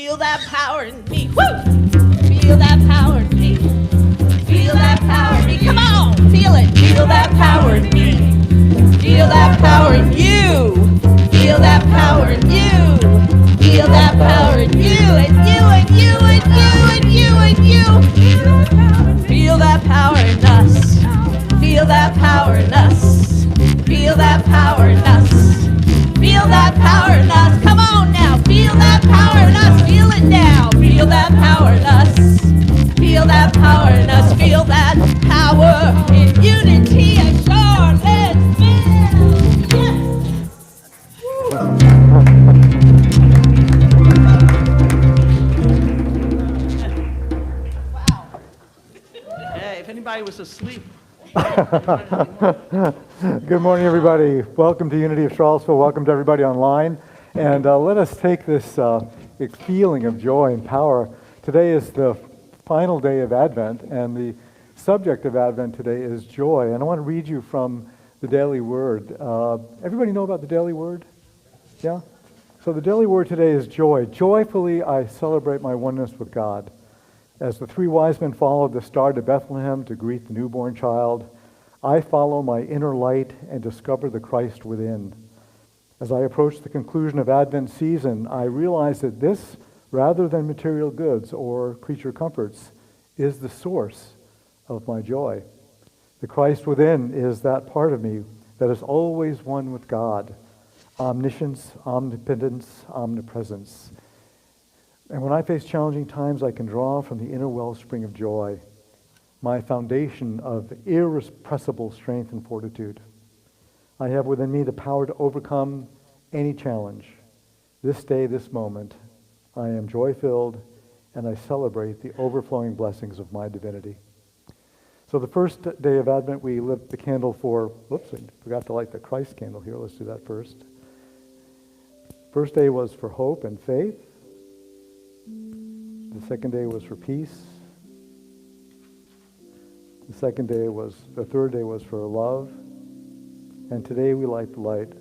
Feel that power in me. Woo! Feel that power in me. Feel that power in me. Come on, feel it. Feel that power in me. Feel that power in you. Feel that power in you. Feel that power in you and you and you and you and you and you. Feel that power in us. Feel that power in us. Feel that power in us. Feel that power in us. Come on now. Feel that power in us. Feel it now. Feel that power in us. Feel that power in us. Feel that power in unity at Charlottesville. Wow. Hey, if anybody was asleep. Good morning, everybody. Welcome to Unity of Charlottesville. Welcome to everybody online. And let us take this feeling of joy and power. Today is the final day of Advent, and the subject of Advent today is joy. And I want to read you from the Daily Word. Everybody know about the Daily Word? Yeah? So the Daily Word today is joy. Joyfully I celebrate my oneness with God. As the three wise men followed the star to Bethlehem to greet the newborn child, I follow my inner light and discover the Christ within. As I approach the conclusion of Advent season, I realize that this, rather than material goods or creature comforts, is the source of my joy. The Christ within is that part of me that is always one with God. Omniscience, omnipotence, omnipresence. And when I face challenging times, I can draw from the inner wellspring of joy, my foundation of irrepressible strength and fortitude. I have within me the power to overcome any challenge. This day, this moment, I am joy-filled, and I celebrate the overflowing blessings of my divinity. So the first day of Advent, we lit the candle for, whoops, I forgot to light the Christ candle here. Let's do that first. First day was for hope and faith. The second day was for peace. The third day was for love. And today we light the light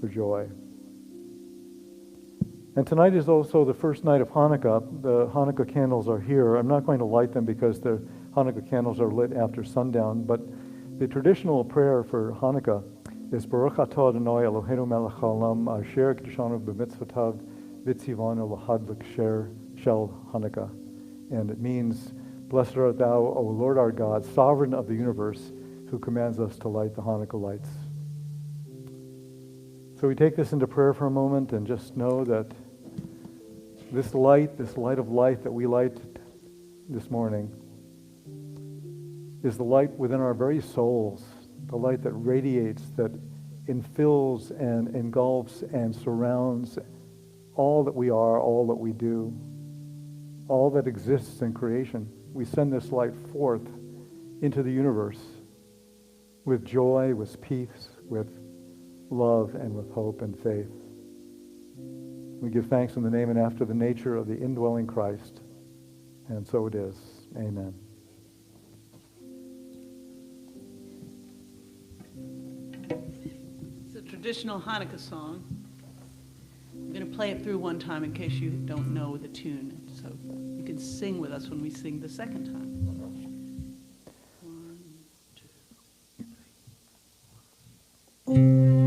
for joy. And tonight is also the first night of Hanukkah. The Hanukkah candles are here. I'm not going to light them because the Hanukkah candles are lit after sundown, but the traditional prayer for Hanukkah is Baruch atah Adonai Eloheinu melech haolam asher kiddushanu b'mitzvotav v'tzivanu lahadlik shel Hanukkah. And it means, blessed art thou, O Lord our God, sovereign of the universe, who commands us to light the Hanukkah lights. So we take this into prayer for a moment and just know that this light of life that we light this morning, is the light within our very souls, the light that radiates, that infills and engulfs and surrounds all that we are, all that we do, all that exists in creation. We send this light forth into the universe with joy, with peace, with love, and with hope and faith. We give thanks in the name and after the nature of the indwelling Christ. And so it is. Amen. It's a traditional Hanukkah song. I'm going to play it through one time in case you don't know the tune. So you can sing with us when we sing the second time. 1, 2, 3.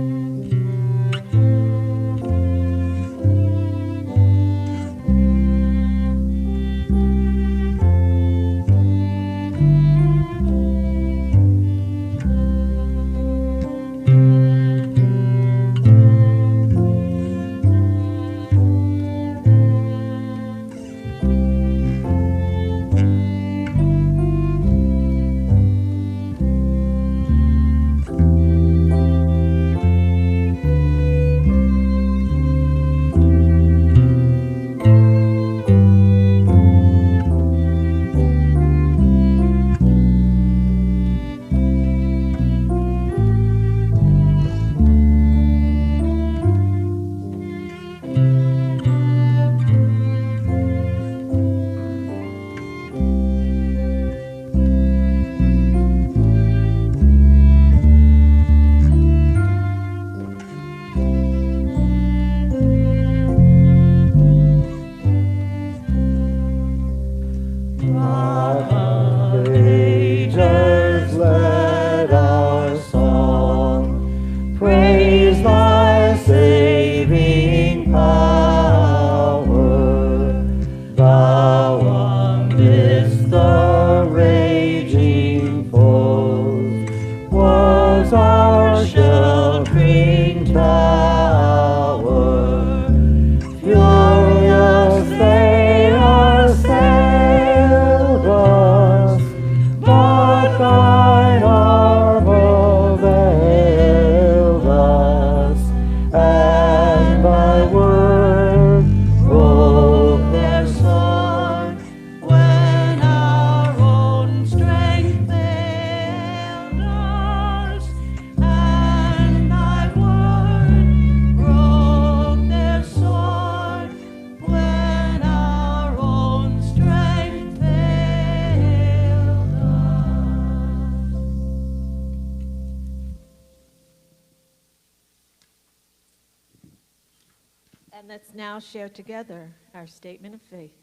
Let's now share together our statement of faith.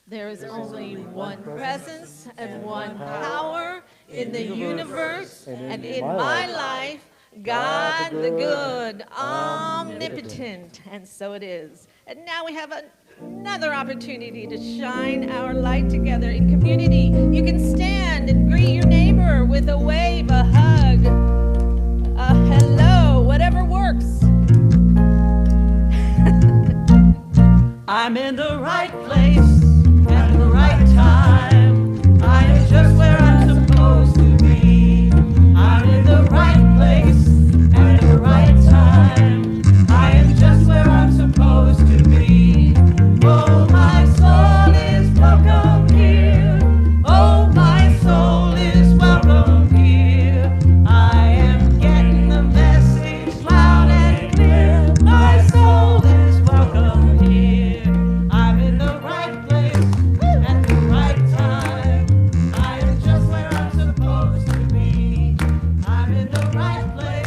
There is only one presence and one power in the universe and in my life, God the good, omnipotent, and so it is. And now we have another opportunity to shine our light together in community. You can stand and greet your neighbor with a wave, a hug, a hello, whatever works. I'm in the right place at the right time. I am just where I'm supposed to be. I'm in the right place at the right time. I am just where I'm supposed to be. Oh, my soul is welcome here. Oh, my soul is welcome here. I am getting the message loud and clear. My soul is welcome here. I'm in the right place at the right time. I am just where I'm supposed to be. I'm in the right place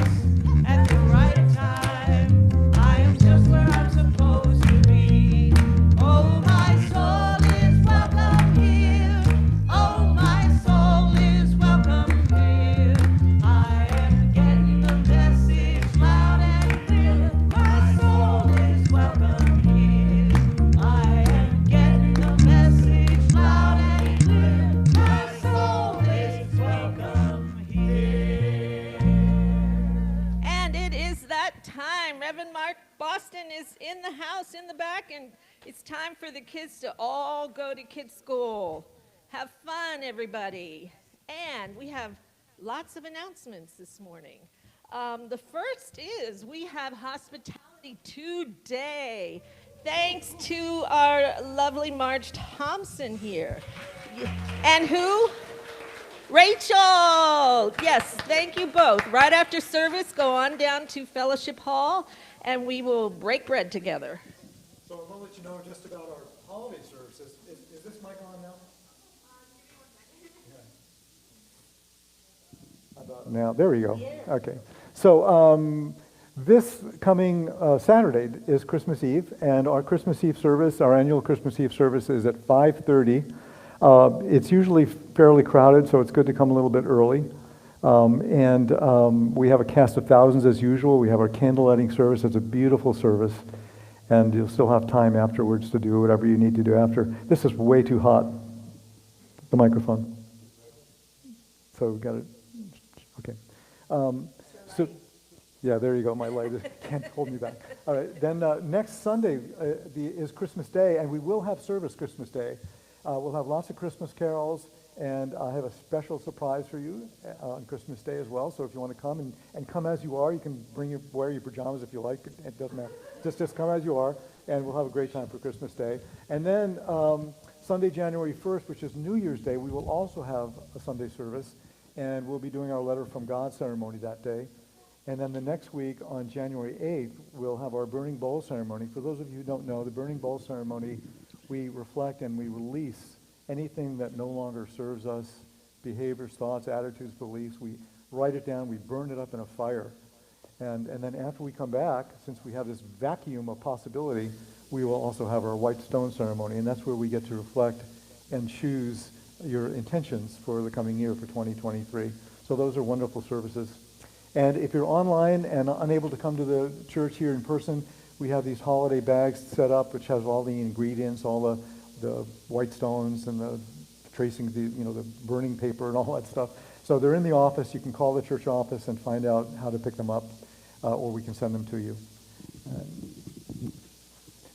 at the right time. I am just where I'm supposed to be. Oh, my soul is welcome here. Oh, my soul is welcome here. I am getting the message loud and clear. My soul is welcome here. I am getting the message loud and clear. My soul is welcome here. And it is that time. Reverend Mark Boston is in the house in the back, and it's time for the kids to all go to kids' school. Have fun, everybody. And we have lots of announcements this morning. The first is we have hospitality today. Thanks to our lovely Marge Thompson here. And who? Rachel! Yes, thank you both. Right after service, go on down to Fellowship Hall, and we will break bread together. So I want to let you know just about our holiday services. Is this mic on now? Now, there we go. Okay. So this coming Saturday is Christmas Eve, and our Christmas Eve service, our annual Christmas Eve service is at 5:30. It's usually fairly crowded, so it's good to come a little bit early. We have a cast of thousands as usual. We have our candle lighting service. It's a beautiful service, and you'll still have time afterwards to do whatever you need to do after. This is way too hot, the microphone. So we've got it. Okay. Yeah, there you go. My light can't hold me back. All right. Then next Sunday is Christmas Day, and we will have service Christmas Day. We'll have lots of Christmas carols, and I have a special surprise for you on Christmas Day as well. So if you want to come and come as you are, you can wear your pajamas if you like. It doesn't matter. Just come as you are, and we'll have a great time for Christmas Day. And then Sunday, January 1st, which is New Year's Day, we will also have a Sunday service, and we'll be doing our Letter from God ceremony that day. And then the next week, on January 8th, we'll have our Burning Bowl ceremony. For those of you who don't know, the Burning Bowl ceremony, we reflect and we release anything that no longer serves us, behaviors, thoughts, attitudes, beliefs. We write it down, we burn it up in a fire. And then after we come back, since we have this vacuum of possibility, we will also have our White Stone ceremony. And that's where we get to reflect and choose your intentions for the coming year, for 2023. So those are wonderful services. And if you're online and unable to come to the church here in person, we have these holiday bags set up, which has all the ingredients, all the white stones and the tracing, the burning paper and all that stuff. So they're in the office. You can call the church office and find out how to pick them up, or we can send them to you.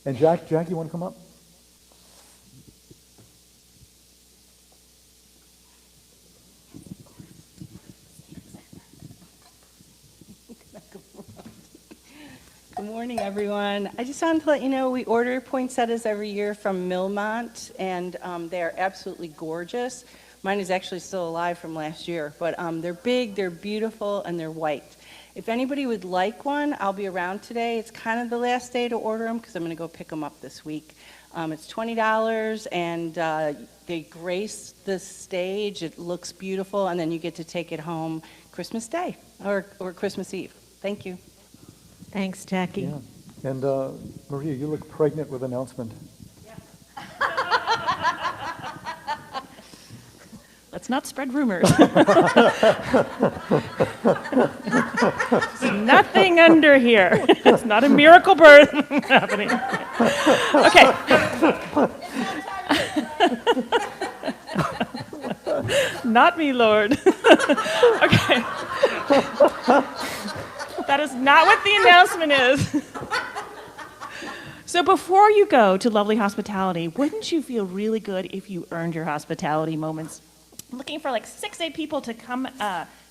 And Jack, you want to come up? Good morning, everyone. I just wanted to let you know we order poinsettias every year from Millmont, and they are absolutely gorgeous. Mine is actually still alive from last year, but they're big, they're beautiful, and they're white. If anybody would like one, I'll be around today. It's kind of the last day to order them because I'm going to go pick them up this week. It's $20, and they grace the stage. It looks beautiful, and then you get to take it home Christmas Day or Christmas Eve. Thank you. Thanks, Jackie. Yeah. And Maria, you look pregnant with announcement. Let's not spread rumors. There's nothing under here. It's not a miracle birth happening. Okay. Not me, Lord. Okay. That is not what the announcement is. So before you go to lovely hospitality, wouldn't you feel really good if you earned your hospitality moments? I'm looking for like 6-8 people to come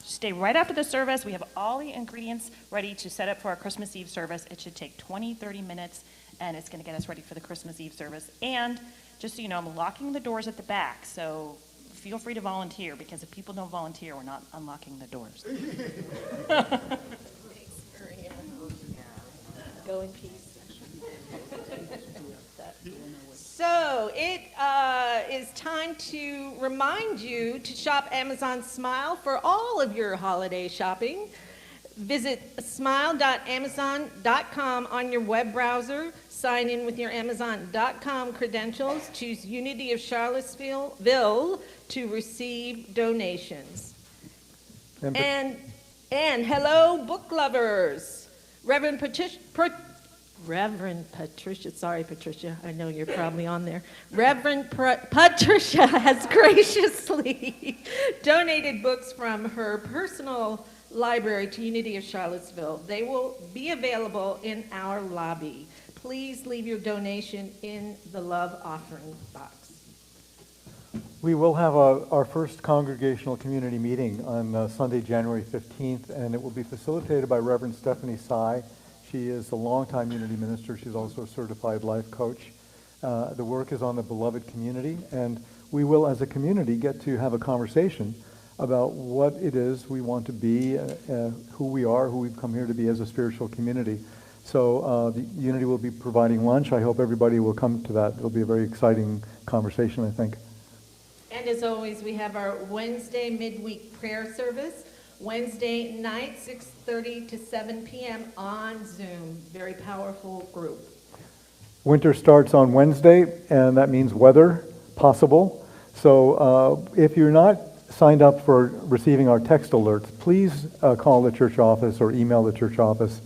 stay right after the service. We have all the ingredients ready to set up for our Christmas Eve service. It should take 20-30 minutes, and it's going to get us ready for the Christmas Eve service. And just so you know, I'm locking the doors at the back, so feel free to volunteer, because if people don't volunteer, we're not unlocking the doors. Go in peace. So it is time to remind you to shop Amazon Smile for all of your holiday shopping. Visit smile.amazon.com on your web browser. Sign in with your Amazon.com credentials. Choose Unity of Charlottesville to receive donations. And hello, book lovers. Reverend Patricia, sorry, Patricia, I know you're probably on there. Reverend Patricia has graciously donated books from her personal library to Unity of Charlottesville. They will be available in our lobby. Please leave your donation in the love offering box. We will have our first congregational community meeting on Sunday, January 15th, and it will be facilitated by Reverend Stephanie Sy. She is a longtime Unity minister. She's also a certified life coach. The work is on the beloved community, and we will, as a community, get to have a conversation about what it is we want to be, who we are, who we've come here to be as a spiritual community. So the Unity will be providing lunch. I hope everybody will come to that. It'll be a very exciting conversation, I think. And as always, we have our Wednesday midweek prayer service. Wednesday night, 6:30 to 7 p.m. on Zoom. Very powerful group. Winter starts on Wednesday, and that means weather possible. So if you're not signed up for receiving our text alerts, please call the church office or email the church office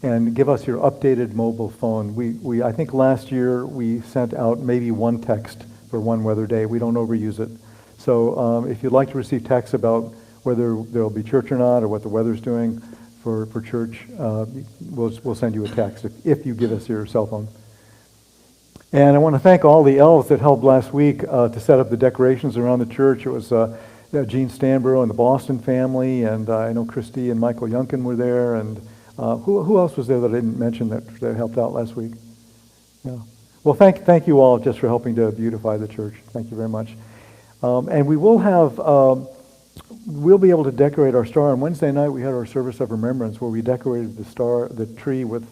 and give us your updated mobile phone. I think last year we sent out maybe one text for one weather day. We don't overuse it. So if you'd like to receive texts about whether there'll be church or not, or what the weather's doing for church, we'll send you a text if you give us your cell phone. And I want to thank all the elves that helped last week to set up the decorations around the church. It was Gene Stanborough and the Boston family, and I know Christy and Michael Yunkin were there, and who else was there that I didn't mention that helped out last week? Yeah. Well, thank you all just for helping to beautify the church. Thank you very much. And we will have... we'll be able to decorate our star. On Wednesday night, we had our service of remembrance where we decorated the tree with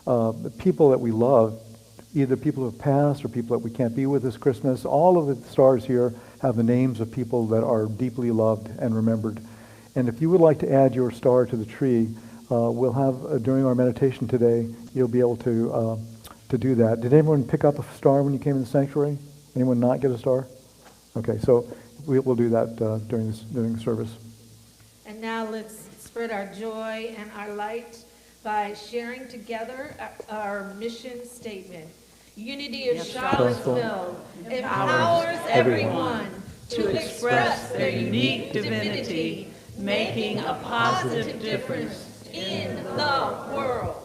the people that we love, either people who have passed or people that we can't be with this Christmas. All of the stars here have the names of people that are deeply loved and remembered. And if you would like to add your star to the tree, we'll have, during our meditation today, you'll be able to do that. Did anyone pick up a star when you came in the sanctuary? Anyone not get a star? Okay, so we'll do that during the service. And now let's spread our joy and our light by sharing together our mission statement. Unity of Charlottesville empowers everyone to express their unique divinity, making a positive difference in the world.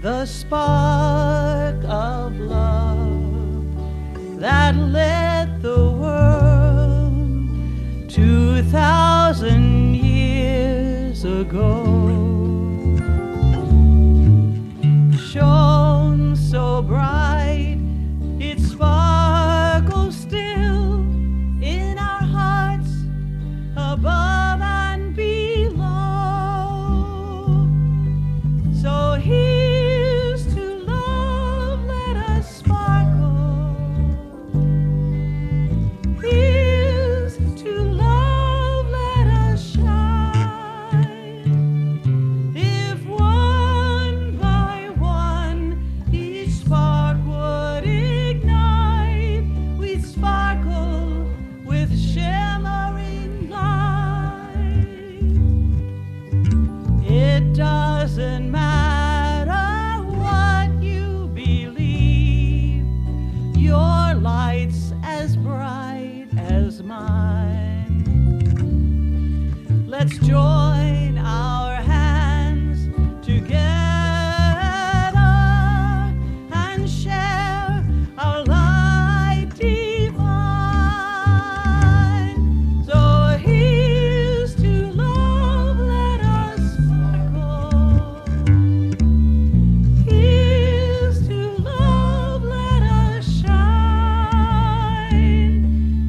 the spark of love that lit the world 2,000 years ago, shone so bright it sparkles still in our hearts above and below. So here's to love, let us sparkle. Here's to love, let us shine. If one by one each spark would ignite, we'd sparkle with shimmering light. It doesn't matter what you believe, your light's as bright as mine. Let's join our hands together and share our light divine. So here's to love, let us sparkle. Here's to love, let us shine.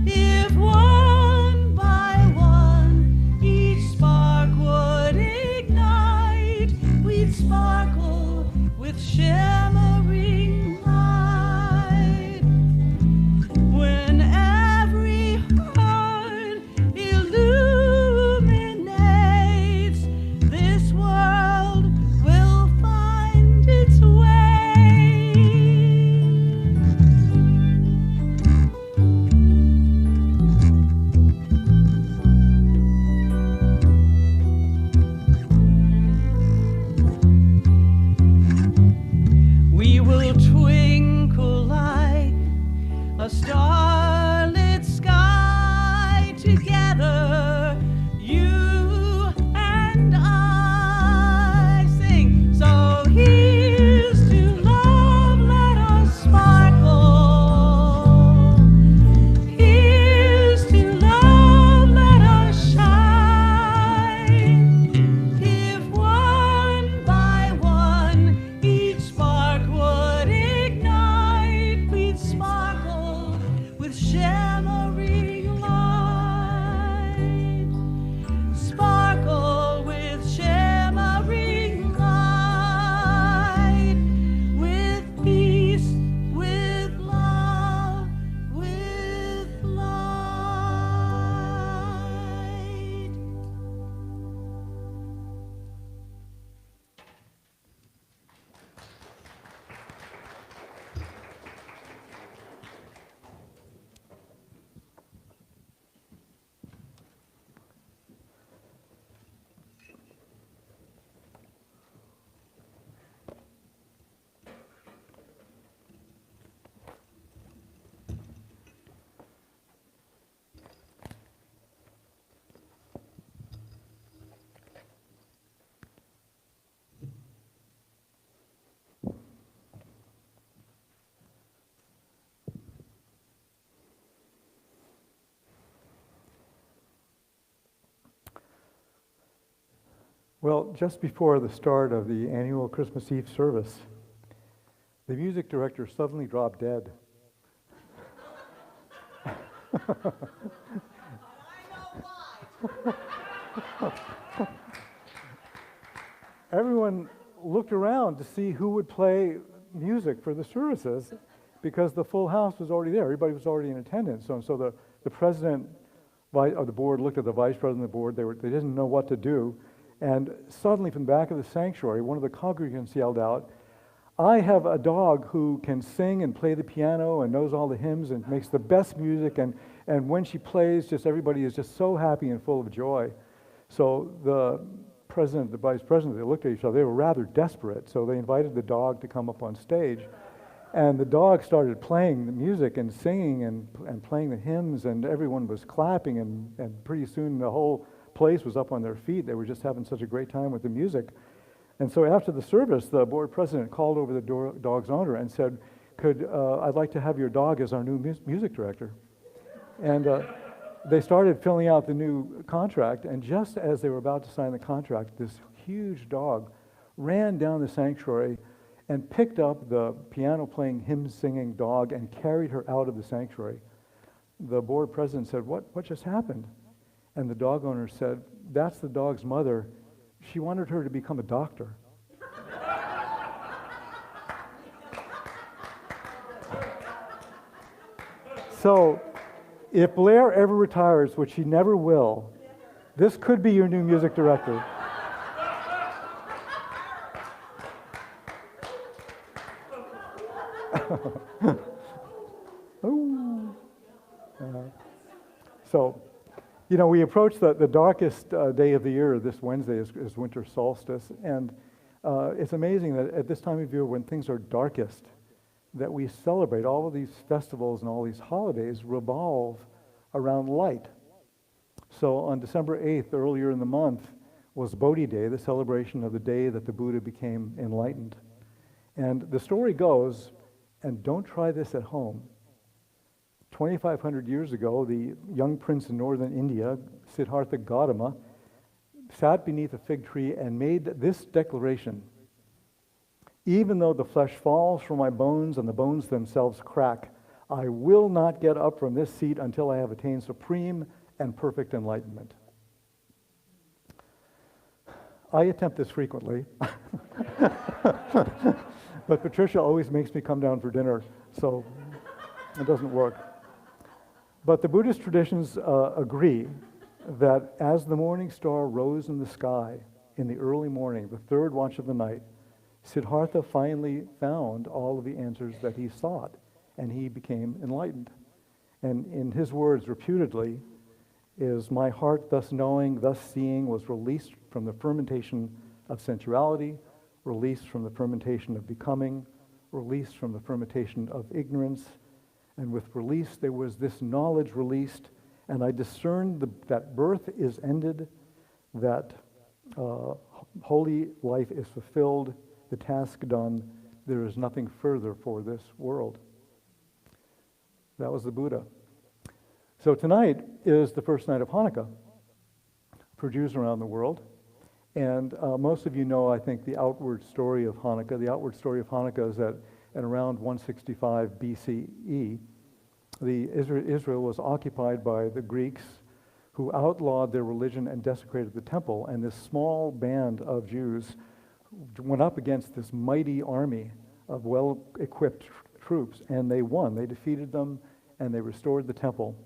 If one by one each spark would ignite, we'd sparkle with shimmering light. When every heart illuminates, this world will find its way. We will twinkle like a starlit sky together, you and I. Sing. So here's to love, let us sparkle. Here's to love, let us shine. If one by one each spark would ignite, we'd sparkle with shimmering light. Sparkle with shimmering light. With peace, with love, with light. Well, just before the start of the annual Christmas Eve service, the music director suddenly dropped dead. Everyone looked around to see who would play music for the services because the full house was already there. Everybody was already in attendance. So the president of the board looked at the vice president of the board. They didn't know what to do. And suddenly from the back of the sanctuary, one of the congregants yelled out, "I have a dog who can sing and play the piano and knows all the hymns and makes the best music. And when she plays, just everybody is just so happy and full of joy." So the president, the vice president, they looked at each other. They were rather desperate. So they invited the dog to come up on stage. And the dog started playing the music and singing and playing the hymns, and everyone was clapping, and pretty soon the whole place was up on their feet. They were just having such a great time with the music. And so after the service, the board president called over the dog's owner and said, I'd like to have your dog as our new music director. And they started filling out the new contract, and just as they were about to sign the contract, this huge dog ran down the sanctuary and picked up the piano-playing, hymn-singing dog and carried her out of the sanctuary. The board president said, what just happened? And the dog owner said, that's the dog's mother. She wanted her to become a doctor. So, if Blair ever retires, which he never will, this could be your new music director. So, we approach the darkest day of the year. This Wednesday is winter solstice, and it's amazing that at this time of year when things are darkest, that we celebrate. All of these festivals and all these holidays revolve around light. So on December 8th, earlier in the month, was Bodhi Day, the celebration of the day that the Buddha became enlightened. And the story goes, and don't try this at home, 2,500 years ago, the young prince in northern India, Siddhartha Gautama, sat beneath a fig tree and made this declaration: even though the flesh falls from my bones and the bones themselves crack, I will not get up from this seat until I have attained supreme and perfect enlightenment. I attempt this frequently, but Patricia always makes me come down for dinner, so it doesn't work. But the Buddhist traditions agree that as the morning star rose in the sky in the early morning, the third watch of the night, Siddhartha finally found all of the answers that he sought, and he became enlightened. And in his words, reputedly, is, my heart thus knowing, thus seeing, was released from the fermentation of sensuality, released from the fermentation of becoming, released from the fermentation of ignorance, and with release there was this knowledge released, and I discerned that birth is ended, that holy life is fulfilled, the task done, there is nothing further for this world. That was the Buddha. So tonight is the first night of Hanukkah for Jews around the world. And most of you know, I think, the outward story of Hanukkah. The outward story of Hanukkah is that at around 165 BCE, Israel was occupied by the Greeks, who outlawed their religion and desecrated the temple. And this small band of Jews went up against this mighty army of well-equipped troops, and they won. They defeated them, and they restored the temple.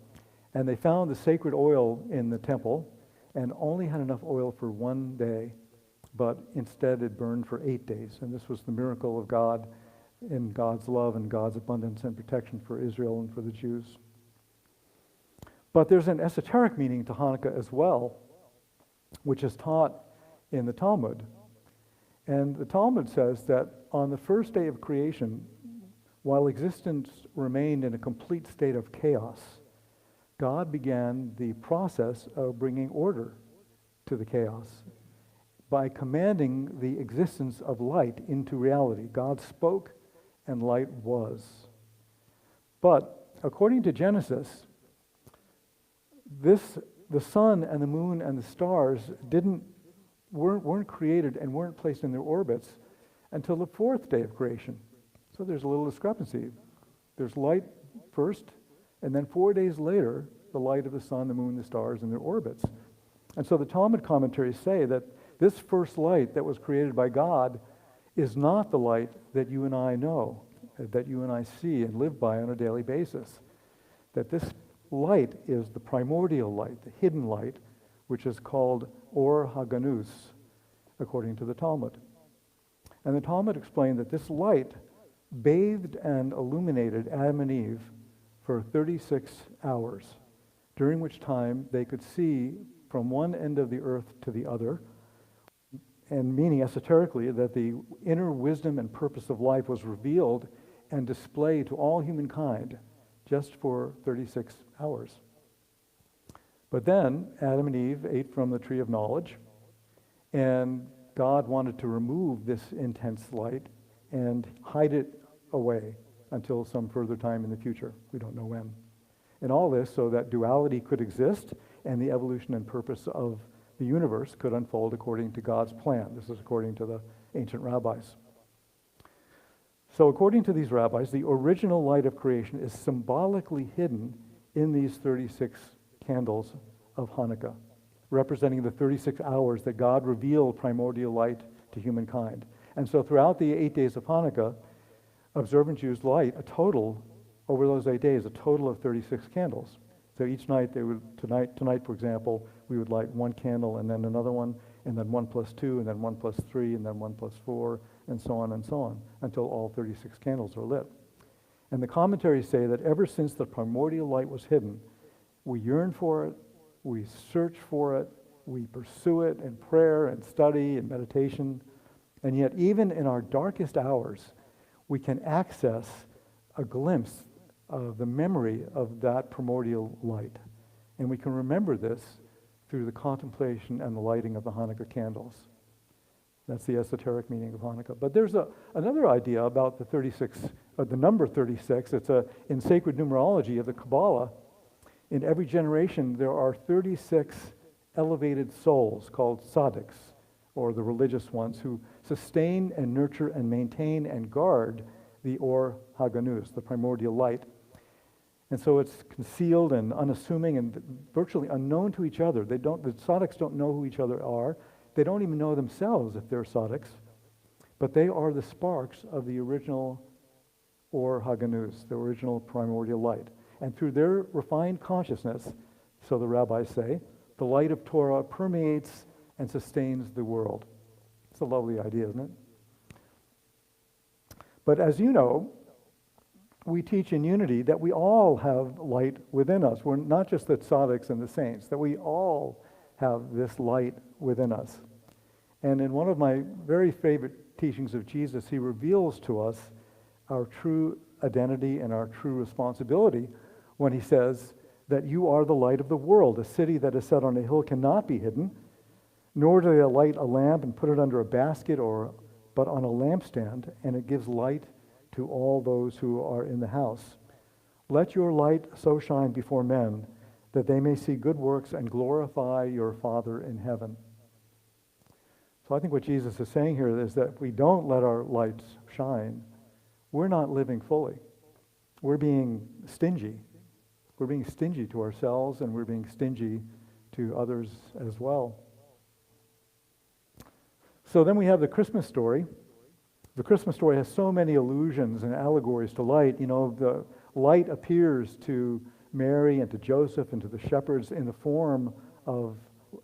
And they found the sacred oil in the temple, and only had enough oil for one day, but instead it burned for 8 days. And this was the miracle of God, in God's love and God's abundance and protection for Israel and for the Jews. But there's an esoteric meaning to Hanukkah as well, which is taught in the Talmud. And the Talmud says that on the first day of creation, while existence remained in a complete state of chaos, God began the process of bringing order to the chaos by commanding the existence of light into reality. God spoke and light was. But according to Genesis, the sun and the moon and the stars weren't created and weren't placed in their orbits until the fourth day of creation. So there's a little discrepancy. There's light first, and then 4 days later, the light of the sun, the moon, the stars in their orbits. And so the Talmud commentaries say that this first light that was created by God is not the light that you and I know, that you and I see and live by on a daily basis. That this light is the primordial light, the hidden light, which is called Or HaGanus, according to the Talmud. And the Talmud explained that this light bathed and illuminated Adam and Eve for 36 hours, during which time they could see from one end of the earth to the other, and meaning esoterically that the inner wisdom and purpose of life was revealed and displayed to all humankind just for 36 hours. But then Adam and Eve ate from the tree of knowledge, and God wanted to remove this intense light and hide it away until some further time in the future. We don't know when. And all this so that duality could exist and the evolution and purpose of the universe could unfold according to God's plan. This is according to the ancient rabbis. So according to these rabbis, the original light of creation is symbolically hidden in these 36 candles of Hanukkah, representing the 36 hours that God revealed primordial light to humankind. And so throughout the 8 days of Hanukkah, observant Jews light a total, over those 8 days, a total of 36 candles. So each night, tonight, for example, we would light one candle and then another one, and then 1 plus 2, and then 1 plus 3, and then 1 plus 4, and so on, until all 36 candles are lit. And the commentaries say that ever since the primordial light was hidden, we yearn for it, we search for it, we pursue it in prayer and study and meditation, and yet even in our darkest hours, we can access a glimpse of the memory of that primordial light. And we can remember this through the contemplation and the lighting of the Hanukkah candles. That's the esoteric meaning of Hanukkah. But there's another idea about the 36, the number 36. It's in sacred numerology of the Kabbalah. In every generation, there are 36 elevated souls called tzaddiks, or the religious ones, who sustain and nurture and maintain and guard the Or Haganuz, the primordial light. And so it's concealed and unassuming and virtually unknown to each other. The tzaddiks don't know who each other are. They don't even know themselves if they're tzaddiks. But they are the sparks of the original Or Haganuz, the original primordial light. And through their refined consciousness, so the rabbis say, the light of Torah permeates and sustains the world. It's a lovely idea, isn't it? But as you know, we teach in unity that we all have light within us. We're not just the tzaddiks and the saints, that we all have this light within us. And in one of my very favorite teachings of Jesus, he reveals to us our true identity and our true responsibility when he says that you are the light of the world. A city that is set on a hill cannot be hidden, nor do they light a lamp and put it under a basket but on a lampstand, and it gives light to all those who are in the house. Let your light so shine before men that they may see good works and glorify your Father in heaven. So I think what Jesus is saying here is that if we don't let our lights shine, we're not living fully. We're being stingy. We're being stingy to ourselves, and we're being stingy to others as well. So then we have the Christmas story. The Christmas story has so many allusions and allegories to light. You know, the light appears to Mary and to Joseph and to the shepherds in the form of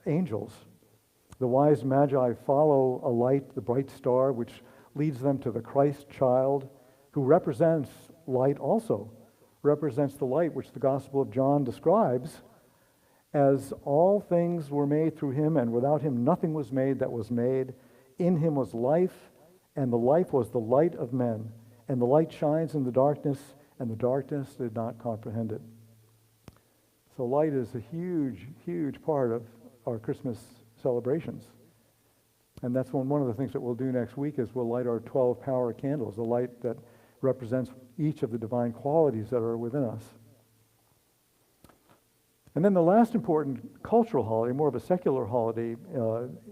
angels. The wise magi follow a light, the bright star, which leads them to the Christ child, who represents light also, represents the light which the Gospel of John describes as all things were made through him, and without him nothing was made that was made. In him was life, and the life was the light of men. And the light shines in the darkness, and the darkness did not comprehend it. So light is a huge, huge part of our Christmas celebrations. And that's one of the things that we'll do next week is we'll light our 12 power candles, the light that represents each of the divine qualities that are within us. And then the last important cultural holiday, more of a secular holiday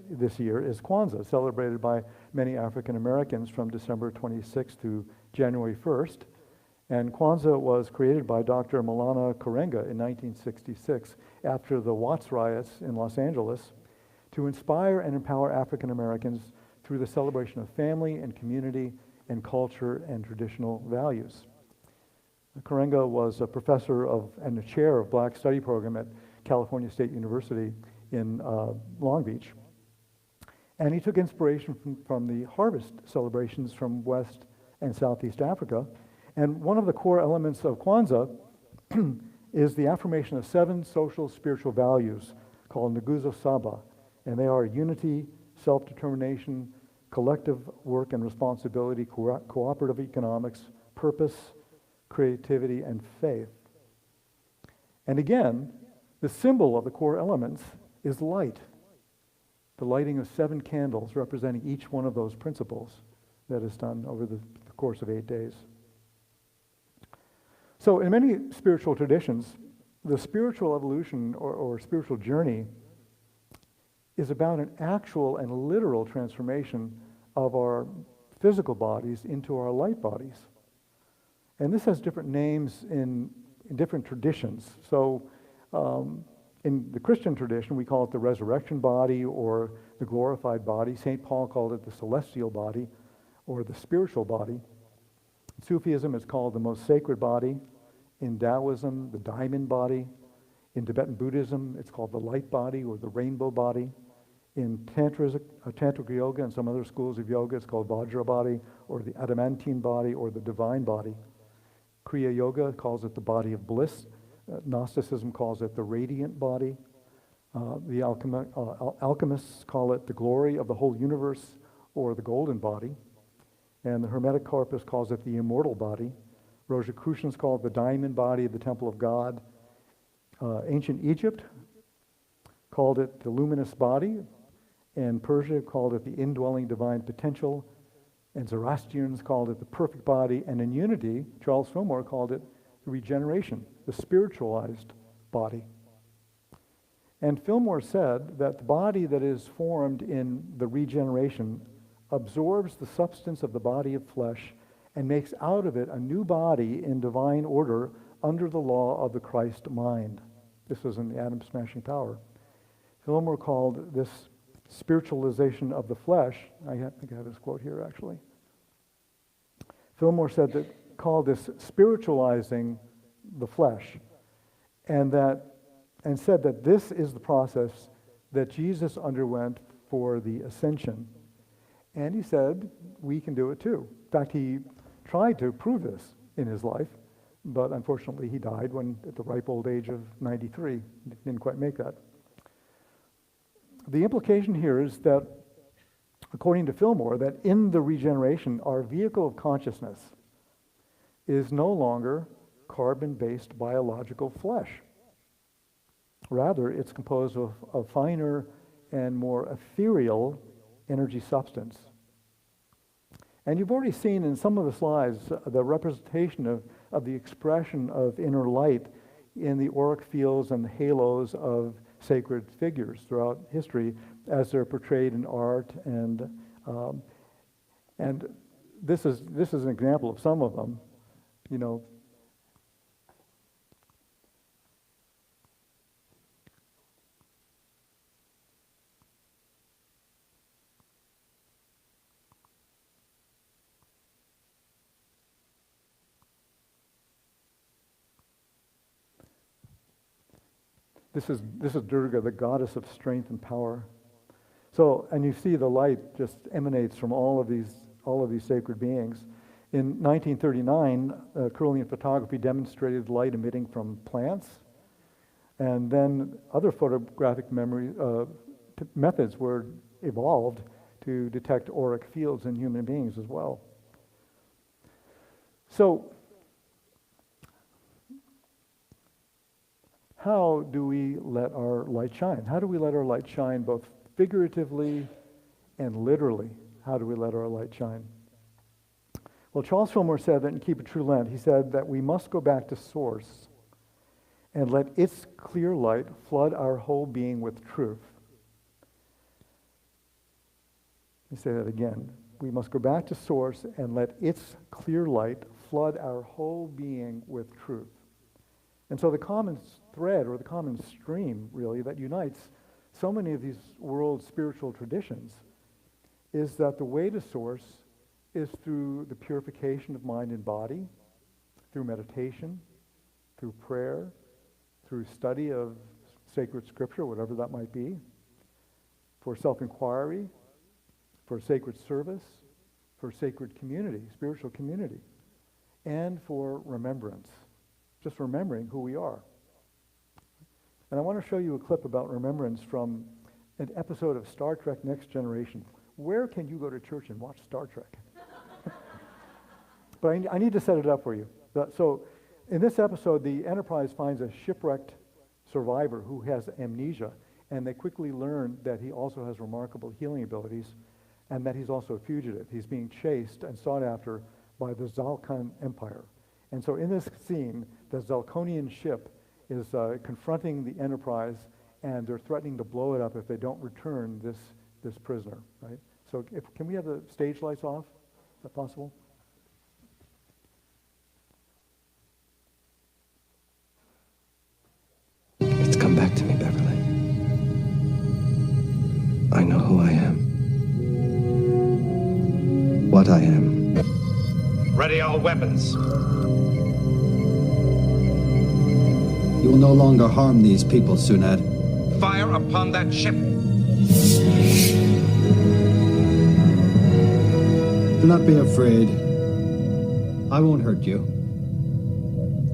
this year, is Kwanzaa, celebrated by many African Americans from December 26th to January 1st. And Kwanzaa was created by Dr. Maulana Karenga in 1966 after the Watts riots in Los Angeles to inspire and empower African Americans through the celebration of family and community and culture and traditional values. Karenga was a professor and a chair of Black Study Program at California State University in Long Beach. And he took inspiration from the harvest celebrations from West and Southeast Africa. And one of the core elements of Kwanzaa is the affirmation of 7 social spiritual values called Nguzo Saba. And they are unity, self-determination, collective work and responsibility, cooperative economics, purpose, creativity, and faith. And again, the symbol of the core elements is light. the lighting of 7 candles representing each one of those principles that is done over the course of 8 days. So in many spiritual traditions, the spiritual evolution or spiritual journey is about an actual and literal transformation of our physical bodies into our light bodies. And this has different names in different traditions. So in the Christian tradition, we call it the resurrection body or the glorified body. St. Paul called it the celestial body or the spiritual body. In Sufism, it's called the most sacred body. In Taoism, the diamond body. In Tibetan Buddhism, it's called the light body or the rainbow body. In Tantric yoga and some other schools of yoga, it's called Vajra body or the adamantine body or the divine body. Kriya Yoga calls it the body of bliss. Gnosticism calls it the radiant body. The alchemists call it the glory of the whole universe or the golden body. And the Hermetic corpus calls it the immortal body. Rosicrucians call it the diamond body of the temple of God. Ancient Egypt called it the luminous body. And Persia called it the indwelling divine potential. And Zoroastrians called it the perfect body. And in Unity, Charles Fillmore called it the regeneration, the spiritualized body. And Fillmore said that the body that is formed in the regeneration absorbs the substance of the body of flesh and makes out of it a new body in divine order under the law of the Christ mind. This was in the Atom Smashing Power. Fillmore called this spiritualization of the flesh, I think I have this quote here actually. Fillmore called this spiritualizing the flesh, and said that this is the process that Jesus underwent for the ascension. And he said, we can do it too. In fact, he tried to prove this in his life, but unfortunately he died at the ripe old age of 93. He didn't quite make that. The implication here is that, according to Fillmore, that in the regeneration, our vehicle of consciousness is no longer carbon-based biological flesh. Rather, it's composed of a finer and more ethereal energy substance. And you've already seen in some of the slides the representation of the expression of inner light in the auric fields and the halos of sacred figures throughout history as they're portrayed in art, and this is an example of some of them. You know, This is Durga, the goddess of strength and power. So, and you see the light just emanates from all of these sacred beings. In 1939, Carolean photography demonstrated light emitting from plants, and then other photographic methods were evolved to detect auric fields in human beings as well. So, how do we let our light shine? How do we let our light shine both figuratively and literally? How do we let our light shine? Well, Charles Fillmore said that in Keep a True Lent, he said that we must go back to source and let its clear light flood our whole being with truth. Let me say that again. We must go back to source and let its clear light flood our whole being with truth. And so the common thread, or the common stream, really, that unites so many of these world spiritual traditions is that the way to source is through the purification of mind and body, through meditation, through prayer, through study of sacred scripture, whatever that might be, for self-inquiry, for sacred service, for sacred community, spiritual community, and for remembrance. Just remembering who we are. And I want to show you a clip about remembrance from an episode of Star Trek Next Generation. Where can you go to church and watch Star Trek? But I need to set it up for you. So in this episode, the Enterprise finds a shipwrecked survivor who has amnesia, And they quickly learn that he also has remarkable healing abilities and that he's also a fugitive. He's being chased and sought after by the Zalkan Empire. And so in this scene, the Zalconian ship is confronting the Enterprise, and they're threatening to blow it up if they don't return this prisoner, right? So can we have the stage lights off? Is that possible? It's come back to me, Beverly. I know who I am. What I am. Ready all weapons. You will no longer harm these people, Sunad. Fire upon that ship. Do not be afraid. I won't hurt you.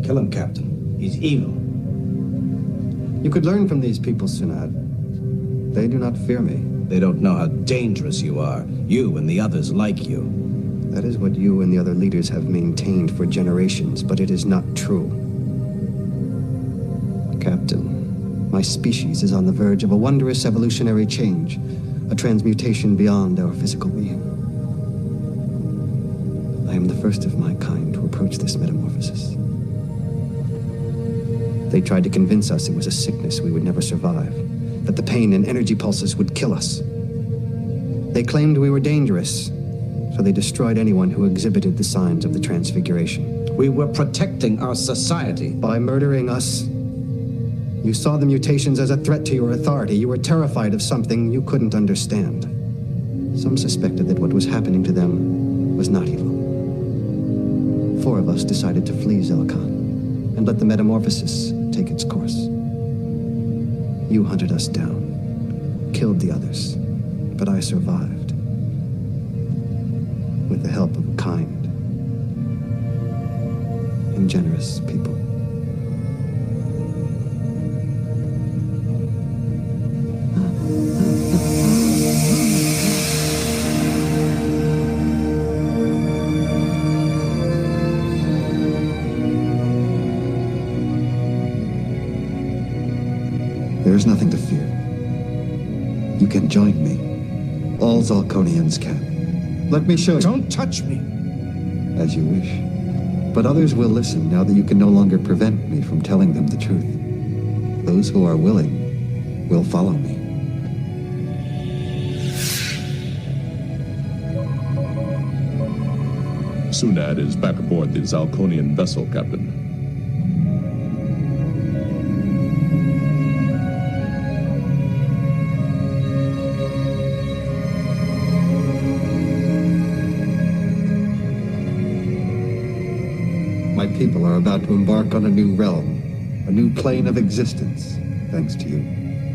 Kill him, Captain. He's evil. You could learn from these people, Sunad. They do not fear me. They don't know how dangerous you are. You and the others like you. That is what you and the other leaders have maintained for generations, but it is not true. Captain, my species is on the verge of a wondrous evolutionary change, a transmutation beyond our physical being. I am the first of my kind to approach this metamorphosis. They tried to convince us it was a sickness we would never survive, that the pain and energy pulses would kill us. They claimed we were dangerous, so they destroyed anyone who exhibited the signs of the transfiguration. We were protecting our society. By murdering us, you saw the mutations as a threat to your authority. You were terrified of something you couldn't understand. Some suspected that what was happening to them was not evil. 4 of us decided to flee Zelkan and let the metamorphosis take its course. You hunted us down, killed the others, but I survived. With the help of kind and generous people. There is nothing to fear. You can join me. All Zalconians can. Let me show you. Don't touch me. As you wish. But others will listen now that you can no longer prevent me from telling them the truth. Those who are willing will follow me. Sunad is back aboard the Zalconian vessel, Captain. My people are about to embark on a new realm, a new plane of existence, thanks to you.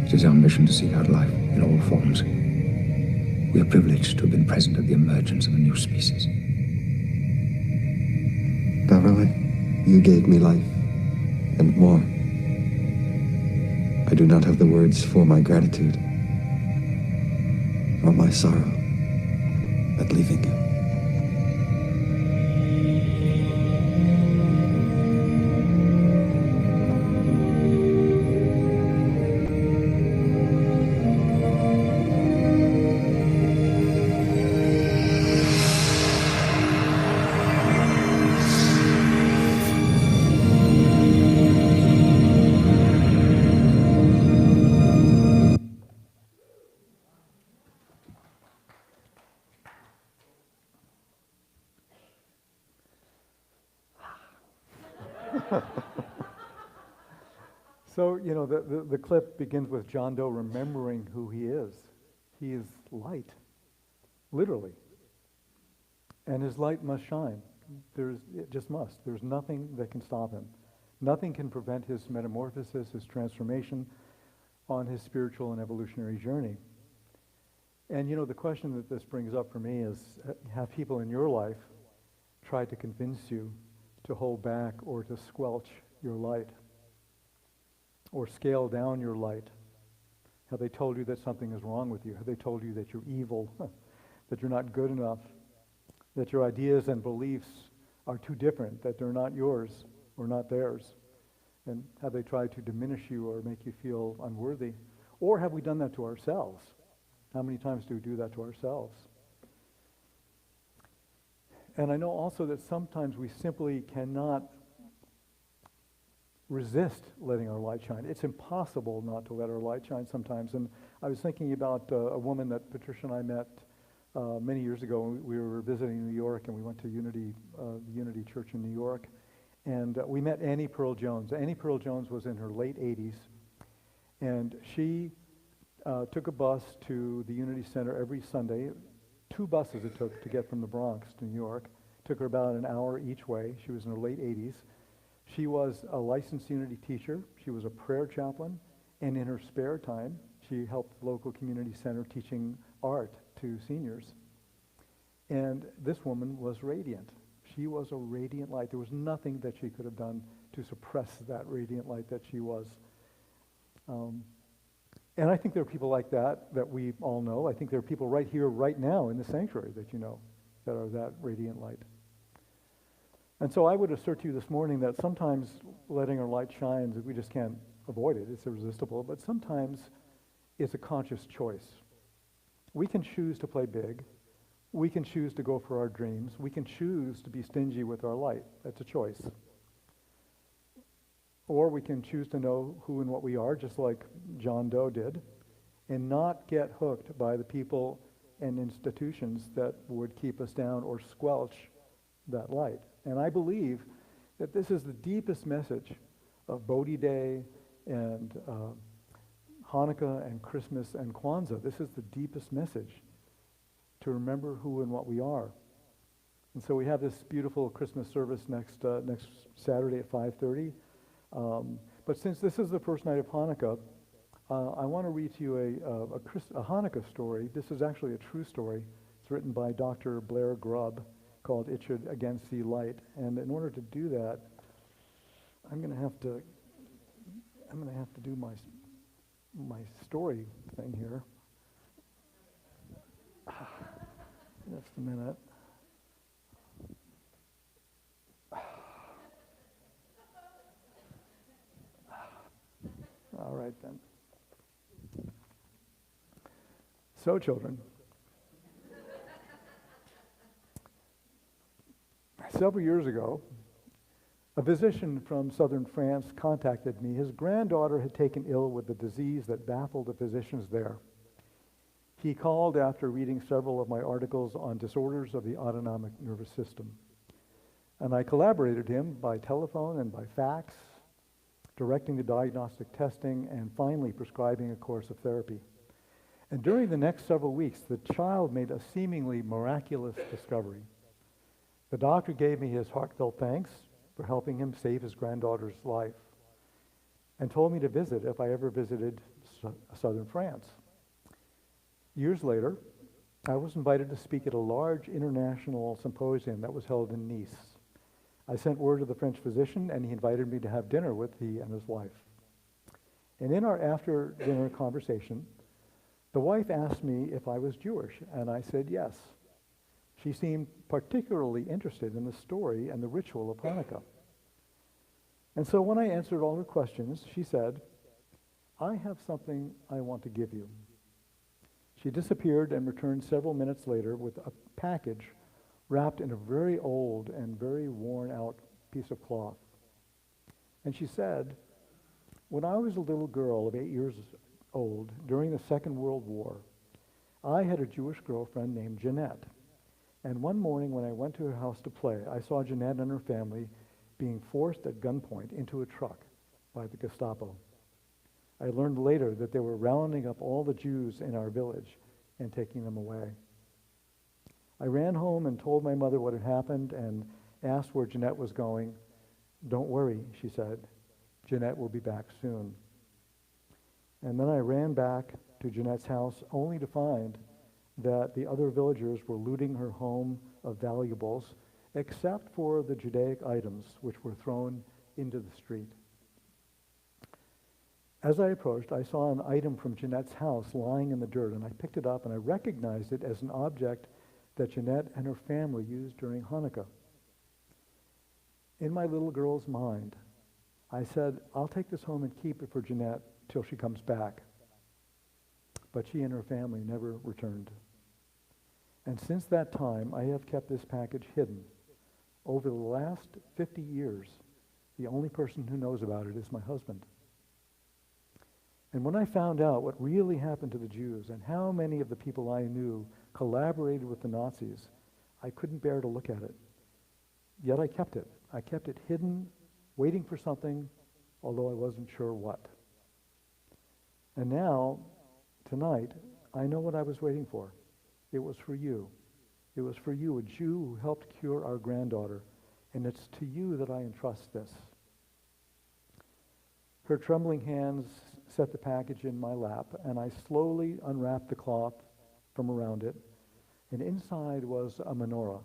It is our mission to seek out life in all forms. We are privileged to have been present at the emergence of a new species. Beverly, you gave me life, and more. I do not have the words for my gratitude, or my sorrow at leaving you. So, you know, the clip begins with John Doe remembering who he is. He is light, literally. And his light must shine. It just must. There's nothing that can stop him. Nothing can prevent his metamorphosis, his transformation on his spiritual and evolutionary journey. And, you know, the question that this brings up for me is, have people in your life tried to convince you to hold back or to squelch your light? Or scale down your light? Have they told you that something is wrong with you? Have they told you that you're evil, that you're not good enough, that your ideas and beliefs are too different, that they're not yours or not theirs? And have they tried to diminish you or make you feel unworthy? Or have we done that to ourselves? How many times do we do that to ourselves? And I know also that sometimes we simply cannot resist letting our light shine. It's impossible not to let our light shine sometimes. And I was thinking about a woman that Patricia and I met many years ago. We were visiting New York, and we went to the Unity Church in New York. And we met Annie Pearl Jones. Annie Pearl Jones was in her late 80s, and she took a bus to the Unity Center every Sunday. 2 buses it took to get from the Bronx to New York. It took her about an hour each way. She was in her late 80s. She was a licensed Unity teacher. She was a prayer chaplain, and in her spare time, she helped the local community center teaching art to seniors. And this woman was radiant. She was a radiant light. There was nothing that she could have done to suppress that radiant light that she was. And I think there are people like that we all know. I think there are people right here, right now in the sanctuary that you know that are that radiant light. And so I would assert to you this morning that sometimes letting our light shine, we just can't avoid it. It's irresistible. But sometimes it's a conscious choice. We can choose to play big. We can choose to go for our dreams. We can choose to be stingy with our light. That's a choice. Or we can choose to know who and what we are, just like John Doe did, and not get hooked by the people and institutions that would keep us down or squelch that light. And I believe that this is the deepest message of Bodhi Day and Hanukkah and Christmas and Kwanzaa. This is the deepest message, to remember who and what we are. And so we have this beautiful Christmas service next Saturday at 5:30. But since this is the first night of Hanukkah, I want to read to you a Hanukkah story. This is actually a true story. It's written by Dr. Blair Grubb, called "It Should Again See Light." And in order to do that, I'm going to have to do my story thing here. Just a minute. All right then. So, children, several years ago, a physician from southern France contacted me. His granddaughter had taken ill with a disease that baffled the physicians there. He called after reading several of my articles on disorders of the autonomic nervous system. And I collaborated him by telephone and by fax, directing the diagnostic testing, and finally prescribing a course of therapy. And during the next several weeks, the child made a seemingly miraculous discovery. The doctor gave me his heartfelt thanks for helping him save his granddaughter's life, and told me to visit if I ever visited southern France. Years later, I was invited to speak at a large international symposium that was held in Nice. I sent word to the French physician, and he invited me to have dinner with he and his wife. And in our after-dinner conversation, the wife asked me if I was Jewish, and I said yes. She seemed particularly interested in the story and the ritual of Hanukkah. And so when I answered all her questions, she said, "I have something I want to give you." She disappeared and returned several minutes later with a package wrapped in a very old and very worn-out piece of cloth. And she said, "When I was a little girl of 8 years old, during the Second World War, I had a Jewish girlfriend named Jeanette. And one morning when I went to her house to play, I saw Jeanette and her family being forced at gunpoint into a truck by the Gestapo. I learned later that they were rounding up all the Jews in our village and taking them away. I ran home and told my mother what had happened and asked where Jeanette was going. 'Don't worry,' she said. 'Jeanette will be back soon.' And then I ran back to Jeanette's house only to find that the other villagers were looting her home of valuables, except for the Judaic items which were thrown into the street. As I approached, I saw an item from Jeanette's house lying in the dirt, and I picked it up and I recognized it as an object that Jeanette and her family used during Hanukkah. In my little girl's mind, I said, 'I'll take this home and keep it for Jeanette till she comes back.' but she and her family never returned. And since that time, I have kept this package hidden. Over the last 50 years, the only person who knows about it is my husband. And when I found out what really happened to the Jews and how many of the people I knew collaborated with the Nazis, I couldn't bear to look at it. Yet I kept it. I kept it hidden, waiting for something, although I wasn't sure what. And now, tonight, I know what I was waiting for. It was for you. It was for you, a Jew who helped cure our granddaughter, and it's to you that I entrust this. Her trembling hands set the package in my lap, and I slowly unwrapped the cloth from around it, and inside was a menorah,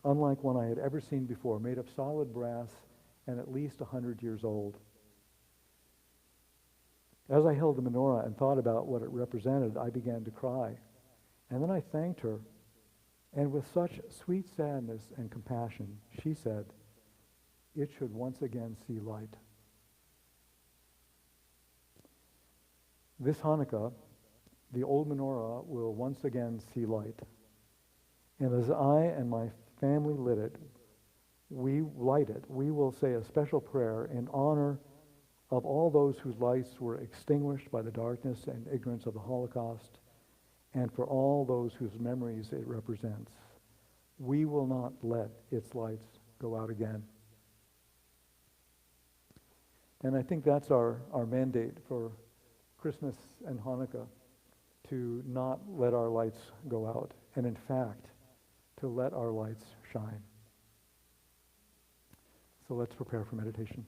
unlike one I had ever seen before, made of solid brass and at least 100 years old. As I held the menorah and thought about what it represented, I began to cry. And then I thanked her, and with such sweet sadness and compassion, she said, "It should once again see light." This Hanukkah, the old menorah will once again see light. And as I and my family lit it, we will say a special prayer in honor of all those whose lights were extinguished by the darkness and ignorance of the Holocaust, and for all those whose memories it represents. We will not let its lights go out again. And I think that's our mandate for Christmas and Hanukkah, to not let our lights go out, and in fact, to let our lights shine. So let's prepare for meditation.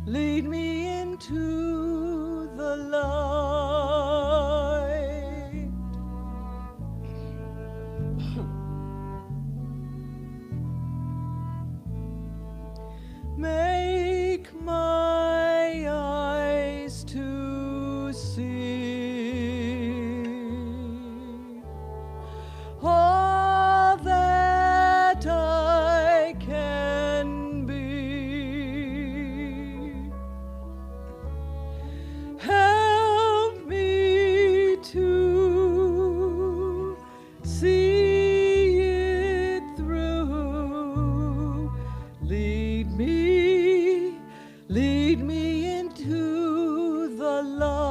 Lead me into the light. Make my eyes to see all that I can be. Help me to see it through. Lead me into the light.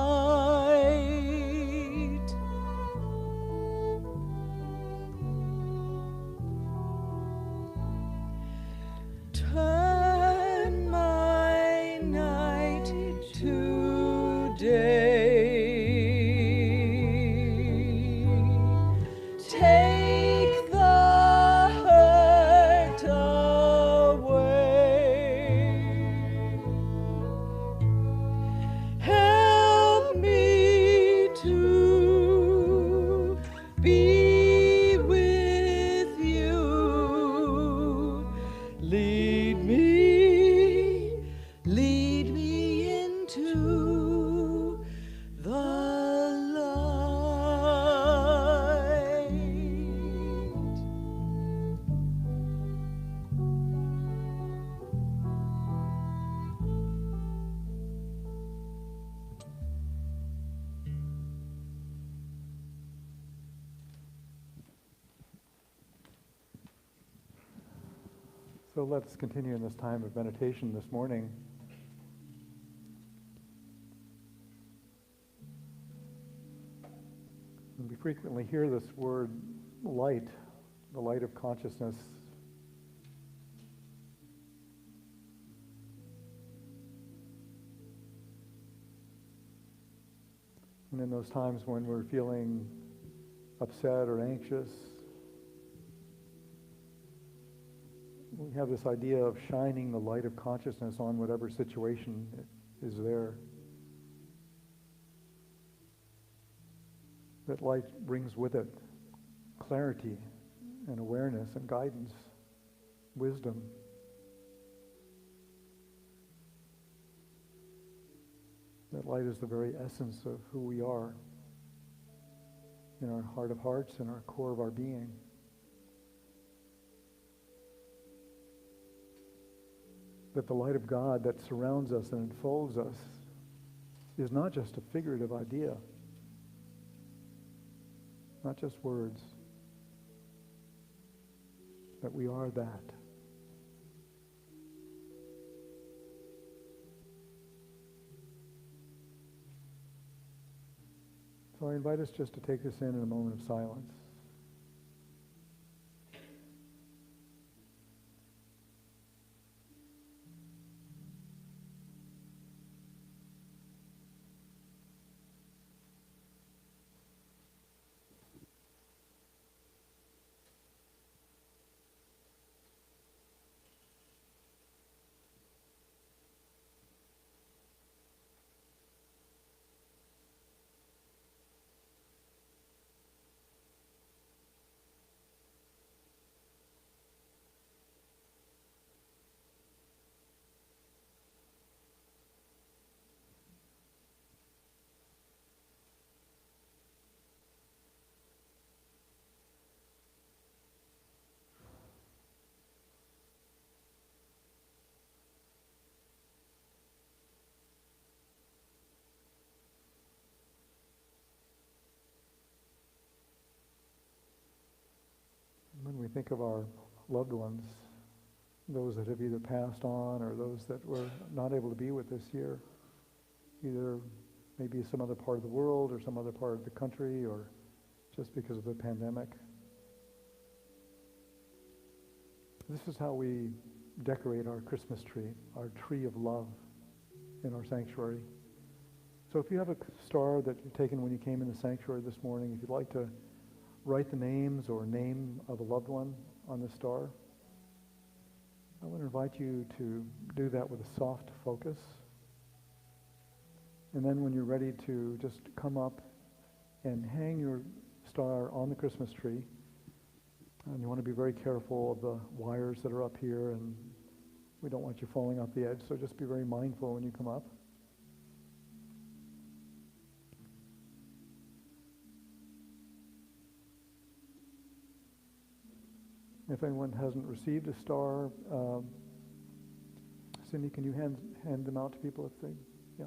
Turn my night to day. Take the hurt away. Help me to be with you. Lead me into the light. So let's continue in this time of meditation this morning. And we frequently hear this word light, the light of consciousness. And in those times when we're feeling upset or anxious, we have this idea of shining the light of consciousness on whatever situation is there. That light brings with it clarity and awareness and guidance, wisdom. That light is the very essence of who we are, in our heart of hearts, in our core of our being. That the light of God that surrounds us and enfolds us is not just a figurative idea, not just words, that we are that. So I invite us just to take this in a moment of silence. When we think of our loved ones, those that have either passed on or those that were not able to be with us here, either maybe some other part of the world or some other part of the country or just because of the pandemic. This is how we decorate our Christmas tree, our tree of love in our sanctuary. So if you have a star that you've taken when you came in the sanctuary this morning, if you'd like to write the names or name of a loved one on the star, I want to invite you to do that with a soft focus. And then when you're ready to just come up and hang your star on the Christmas tree, and you want to be very careful of the wires that are up here, and we don't want you falling off the edge, so just be very mindful when you come up. If anyone hasn't received a star, Cindy, can you hand them out to people if they, yeah.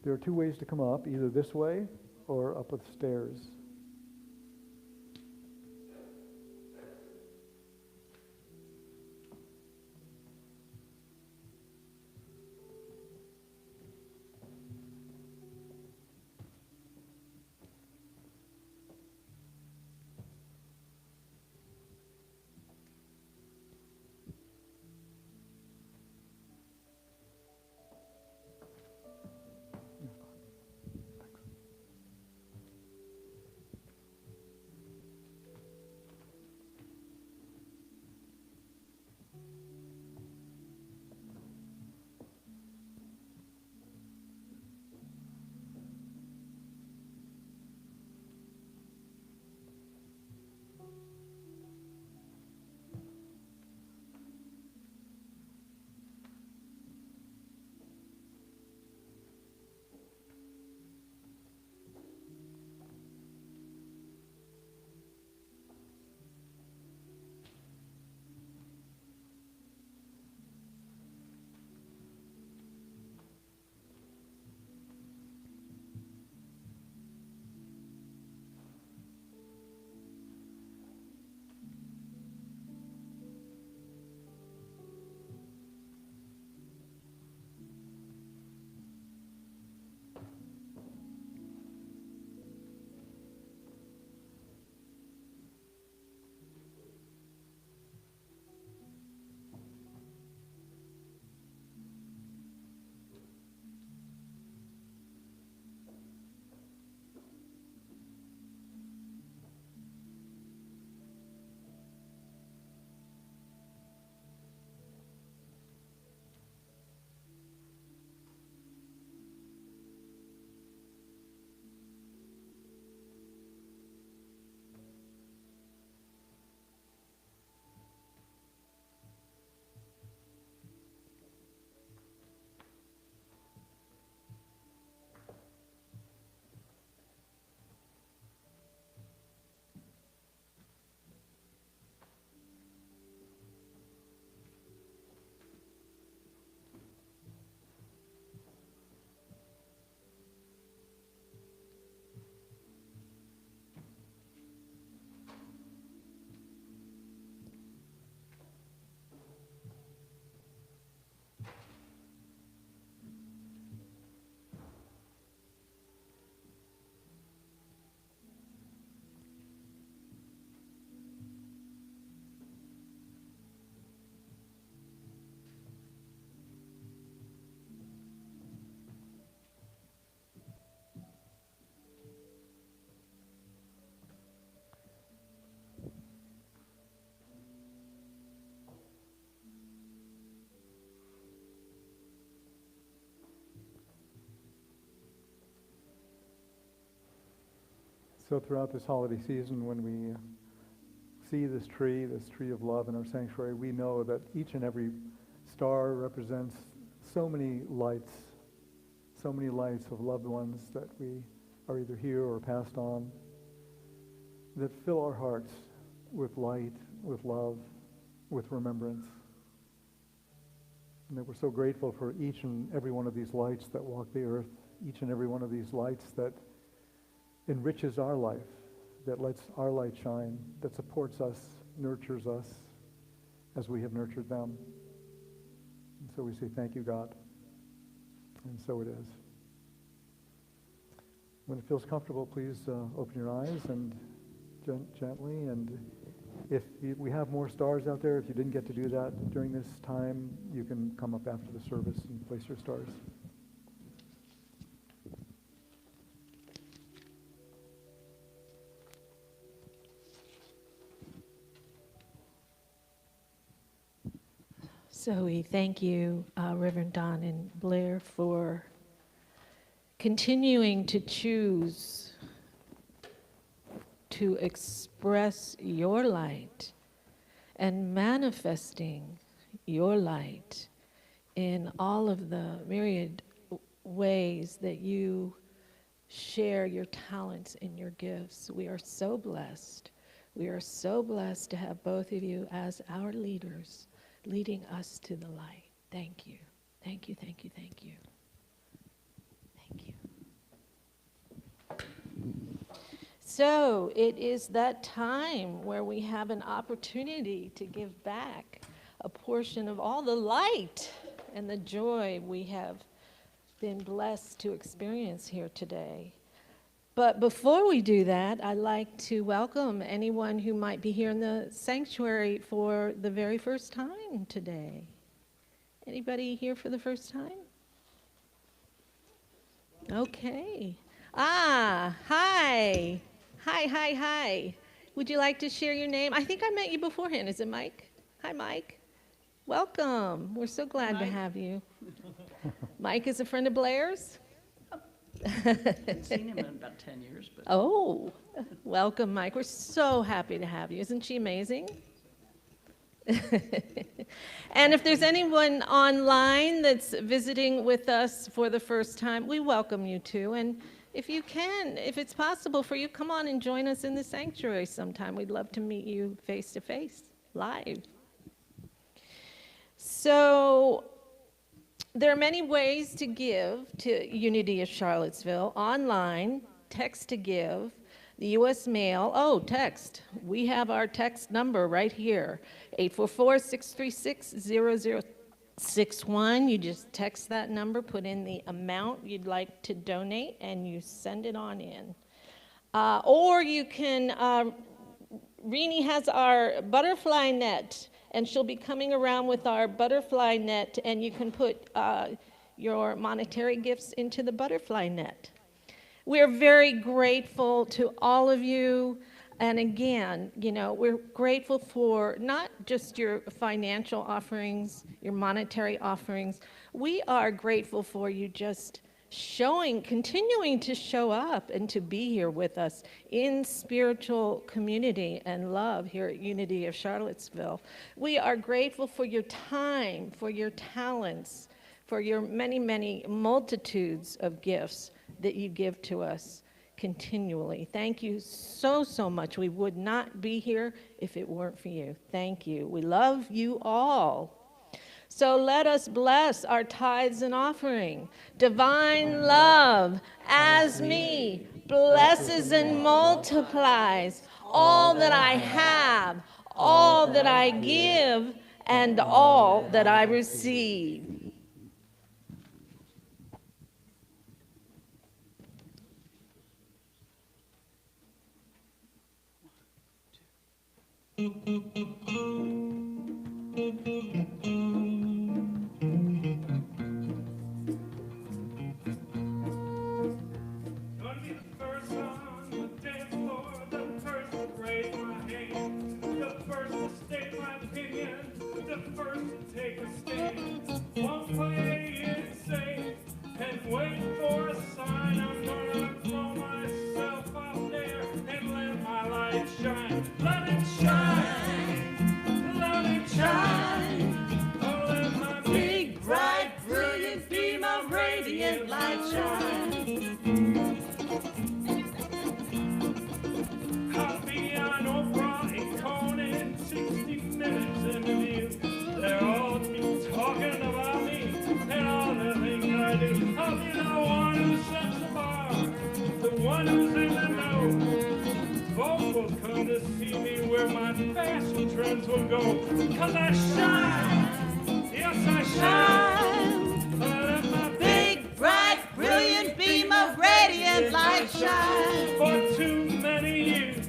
There are two ways to come up, either this way or up the stairs. so throughout this holiday season, when we see this tree of love in our sanctuary, we know that each and every star represents so many lights of loved ones that we are either here or passed on, that fill our hearts with light, with love, with remembrance. And that we're so grateful for each and every one of these lights that walk the earth, each and every one of these lights that enriches our life, that lets our light shine, that supports us, nurtures us as we have nurtured them. And so we say, thank you, God. And so it is. When it feels comfortable, please open your eyes and gently. And if we have more stars out there, if you didn't get to do that during this time, you can come up after the service and place your stars. So we thank you, Reverend Don and Blair, for continuing to choose to express your light and manifesting your light in all of the myriad ways that you share your talents and your gifts. We are so blessed. We are so blessed to have both of you as our leaders, leading us to the light. Thank you. Thank you, thank you, thank you. Thank you. So it is that time where we have an opportunity to give back a portion of all the light and the joy we have been blessed to experience here today. But before we do that, I'd like to welcome anyone who might be here in the sanctuary for the very first time today. Anybody here for the first time? Okay. Hi. Hi. Would you like to share your name? I think I met you beforehand. Is it Mike? Hi, Mike. Welcome. We're so glad to have you. Mike is a friend of Blair's? I've seen him in about 10 years. But. Oh, welcome, Mike. We're so happy to have you. Isn't she amazing? And if there's anyone online that's visiting with us for the first time, we welcome you too. And if you can, if it's possible for you, come on and join us in the sanctuary sometime. We'd love to meet you face to face, live. So there are many ways to give to Unity of Charlottesville. Online, text to give, the U.S. mail. Oh, text. We have our text number right here, 844-636-0061. You just text that number, put in the amount you'd like to donate, and you send it on in. Or you can, Rini has our butterfly net, and she'll be coming around with our butterfly net, and you can put your monetary gifts into the butterfly net. We're very grateful to all of you. And again, we're grateful for not just your financial offerings, your monetary offerings. We are grateful for you just continuing to show up and to be here with us in spiritual community and love here at Unity of Charlottesville. We are grateful for your time, for your talents, for your many, many multitudes of gifts that you give to us continually. Thank you so, so much. We would not be here if it weren't for you. Thank you. We love you all. So let us bless our tithes and offering. Divine love, as me, blesses and multiplies all that I have, all that I give, and all that I receive. Wait for a sign, I'm gonna throw myself out there friends will go. 'Cause I shine, yes I shine. I let my Big, bright, brilliant beam of radiant light shine. For too many years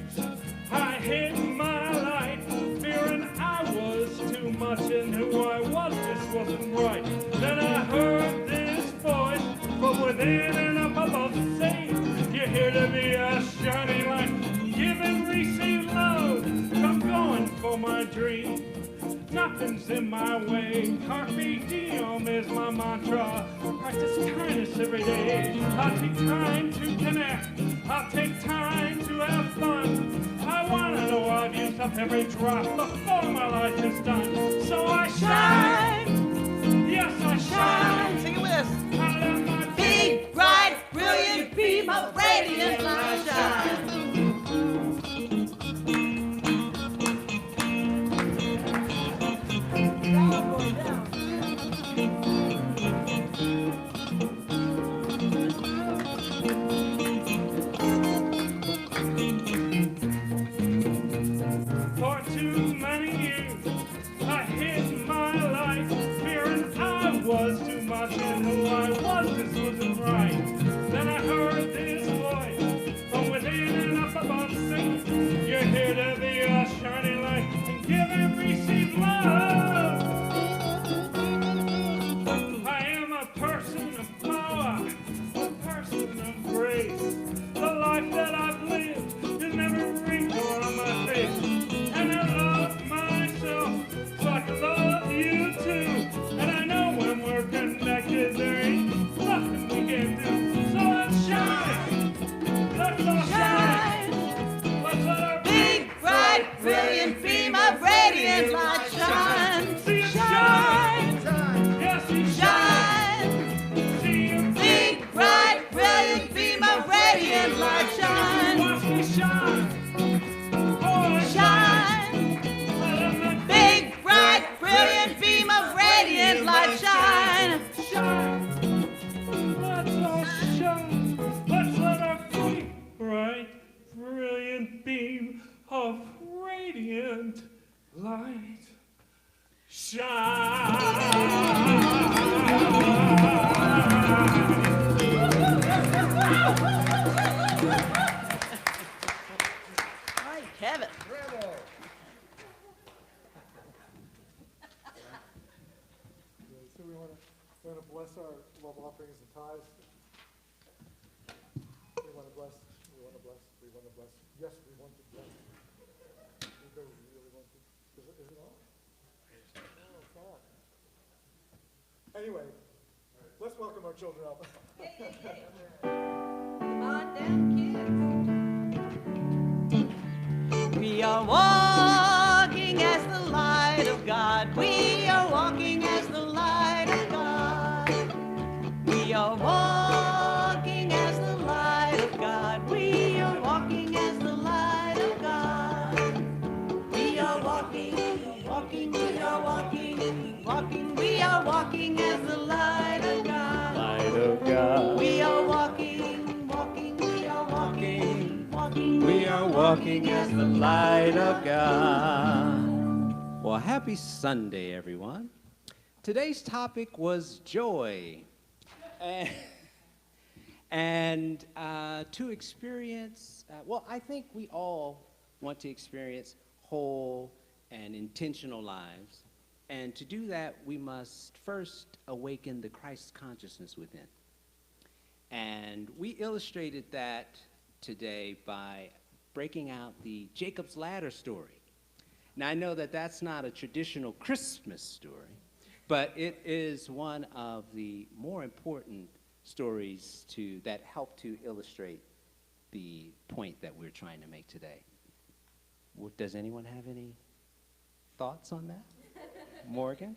I hid my light, fearing I was too much and who I was just wasn't right. Then I heard this voice from within and up above saying, you're here to be a shining light. Give and receive love, I'm going for my dream. Nothing's in my way, carpe diem is my mantra. Practice kindness every day, I'll take time to connect, I'll take time to have fun. I wanna know I've used up every drop before my life is done. So I shine, yes I shine. Sing it with us. I let my Big, bright, brilliant beam of radiant light shine. For too many years I hid my light, fearing I was too much and who I was just wasn't right. Then I heard this voice from within and up above saying, you're here to be a shining light and give and receive love. I am a person of power, a person of grace. The life that I've lived is never a wrinkle on my face. And I love myself so I can love you too. And I know when we're connected there ain't nothing we can do. So let's shine, let's all shine. Let's let our Big, bright, brilliant beam of radiant light shine. see it shine. Yes, you Shine. see it. Big, bright, brilliant beam of radiant light shine. Watch me shine. Oh, Shine. Big, bright, brilliant beam of radiant light shine. shine. Let's all shine. Let's let our big, bright, brilliant beam of radiant light All right, Kevin. So we want to bless our love offerings and tithes. We want to bless. Yes, we want to bless. We really want to. Is it on? No, it's not. Anyway, let's welcome our children up. Come on down, kids. We are walking as the light of God. We are walking as the light of God. We are walking as the light of God. We are walking as the light of God. We are walking, walking, we are walking, walking. We are walking as the light of God. Light of God. We are walking, walking, we are walking, walking. We are walking as the light of God. Well, happy Sunday, everyone. Today's topic was joy. And to experience, well, I think we all want to experience whole and intentional lives. And to do that, we must first awaken the Christ consciousness within. And we illustrated that today by breaking out the Jacob's Ladder story. Now, I know that that's not a traditional Christmas story, but it is one of the more important stories that help to illustrate the point that we're trying to make today. Does anyone have any thoughts on that? Morgan?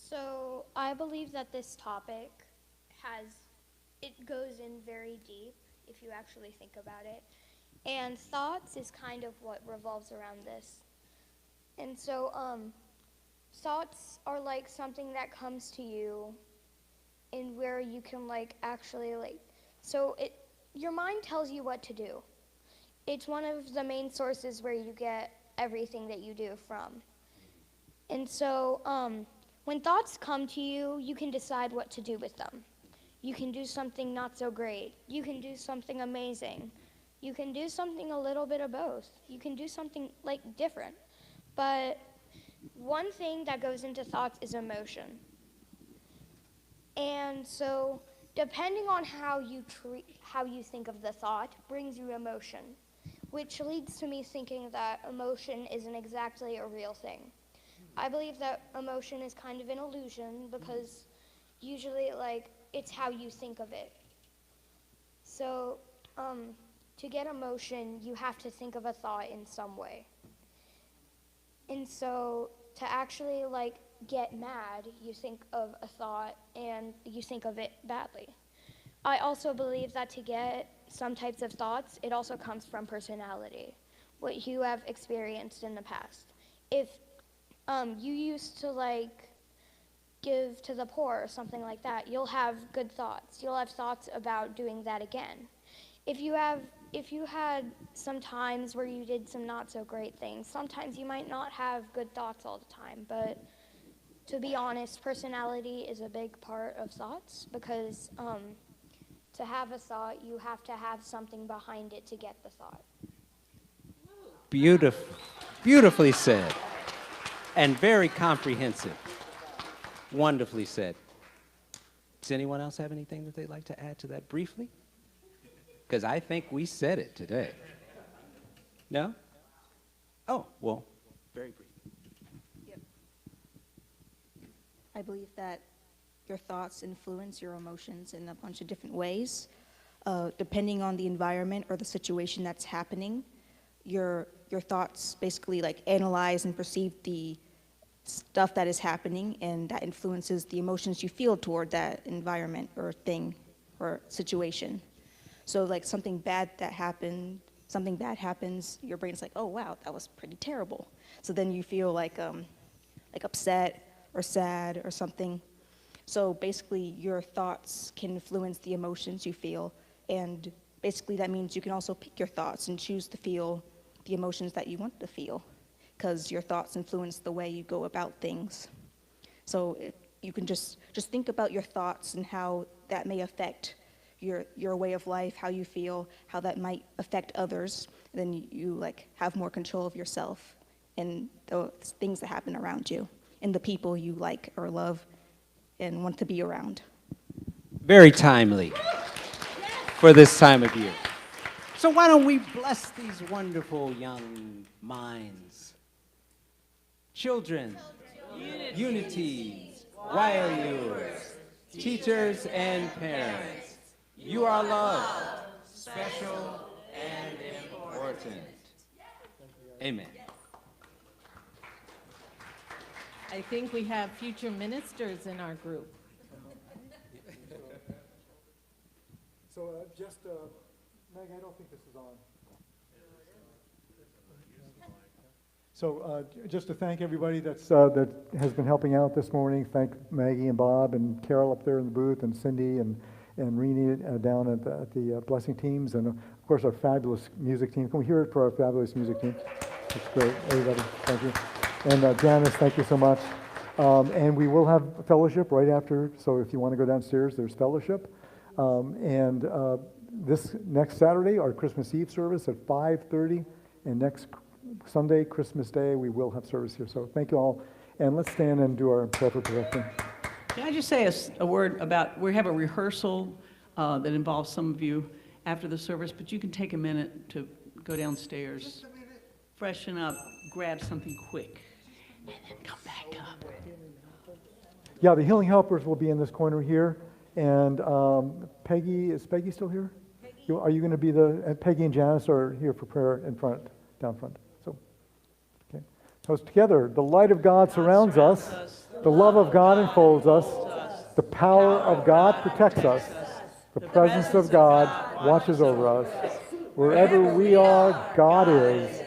So I believe that this topic it goes in very deep if you actually think about it. And thoughts is kind of what revolves around this. And so thoughts are like something that comes to you and where you can like actually like, so your mind tells you what to do. it's one of the main sources where you get everything that you do from. And so when thoughts come to you, you can decide what to do with them. You can do something not so great. You can do something amazing. You can do something a little bit of both. You can do something like different. But one thing that goes into thoughts is emotion. And so depending on how you think of the thought brings you emotion, which leads to me thinking that emotion isn't exactly a real thing. I believe that emotion is kind of an illusion because usually it's how you think of it. So to get emotion, you have to think of a thought in some way. And so to actually get mad, you think of a thought and you think of it badly. I also believe that to get some types of thoughts, it also comes from personality, what you have experienced in the past. If you used to give to the poor or something like that, you'll have good thoughts. You'll have thoughts about doing that again. If you had some times where you did some not so great things, sometimes you might not have good thoughts all the time, but to be honest, personality is a big part of thoughts because to have a thought, you have to have something behind it to get the thought. Beautifully said, and very comprehensive. Wonderfully said. Does anyone else have anything that they'd like to add to that briefly? Because I think we said it today. No? Oh, well, very brief. Yep. I believe that your thoughts influence your emotions in a bunch of different ways. Depending on the environment or the situation that's happening, your thoughts basically analyze and perceive the stuff that is happening, and that influences the emotions you feel toward that environment or thing or situation. So something bad happens, your brain's like, oh wow, that was pretty terrible. So then you feel upset or sad or something. So basically your thoughts can influence the emotions you feel, and basically that means you can also pick your thoughts and choose to feel the emotions that you want to feel, because your thoughts influence the way you go about things. So you can just think about your thoughts and how that may affect your way of life, how you feel, how that might affect others. Then you have more control of yourself and the things that happen around you and the people you like or love and want to be around. Very timely for this time of year. So why don't we bless these wonderful young minds? Children, unity, why are yours? Teachers and parents, you are loved, special, and important. Amen. I think we have future ministers in our group. So Meg, I don't think this is on. So just to thank everybody that has been helping out this morning. Thank Maggie and Bob and Carol up there in the booth, and Cindy and Rini down at the blessing teams, and of course our fabulous music team. Can we hear it for our fabulous music team? That's great, everybody. Thank you. And Janice, thank you so much. And we will have fellowship right after, so if you want to go downstairs, there's fellowship. This next Saturday, our Christmas Eve service at 5:30, and next Sunday, Christmas Day, we will have service here. So thank you all, and let's stand and do our prayer for protection. Can I just say a word about, we have a rehearsal that involves some of you after the service, but you can take a minute to go downstairs, freshen up, grab something quick, and then come back up. Yeah, the Healing Helpers will be in this corner here, and Peggy, is Peggy still here? Peggy. Are you going to be Peggy and Janice are here for prayer in front, down front. So, okay. So together, the light of God surrounds us. The love of God enfolds us. The power of God protects us. The presence of God watches over us. Wherever we are, God is.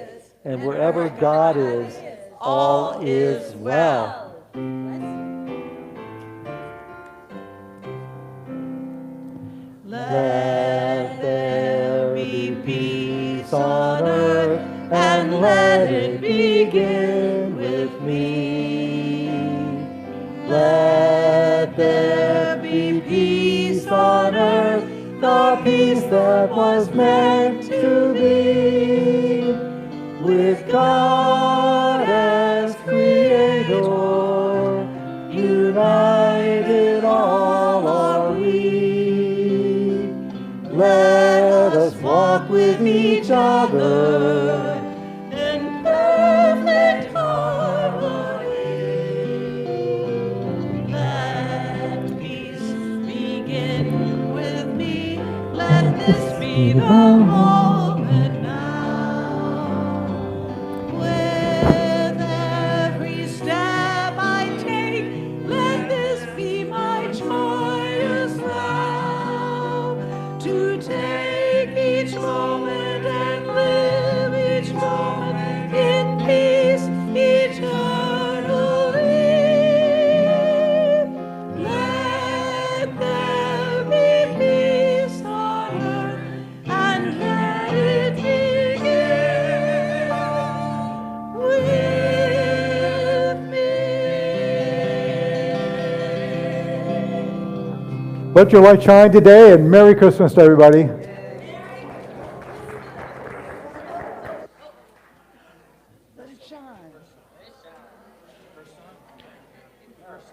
And wherever God is, all is well. Let there be peace peace on earth, and let it begin with me. Let there be peace on earth, the peace that was meant to be. With God as Creator, united all are we. Let us walk with each other in perfect harmony. Let peace begin with me. Let this be the moment now. With every step I take, let this be my joyous vow. To take each moment and live each moment in peace eternally. Let there be peace on earth, and let it begin with me. Let your light shine today, and Merry Christmas to everybody. Let it shine.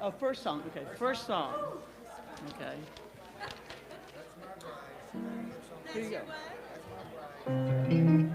Oh, first song, okay, first song. Okay. Here you go.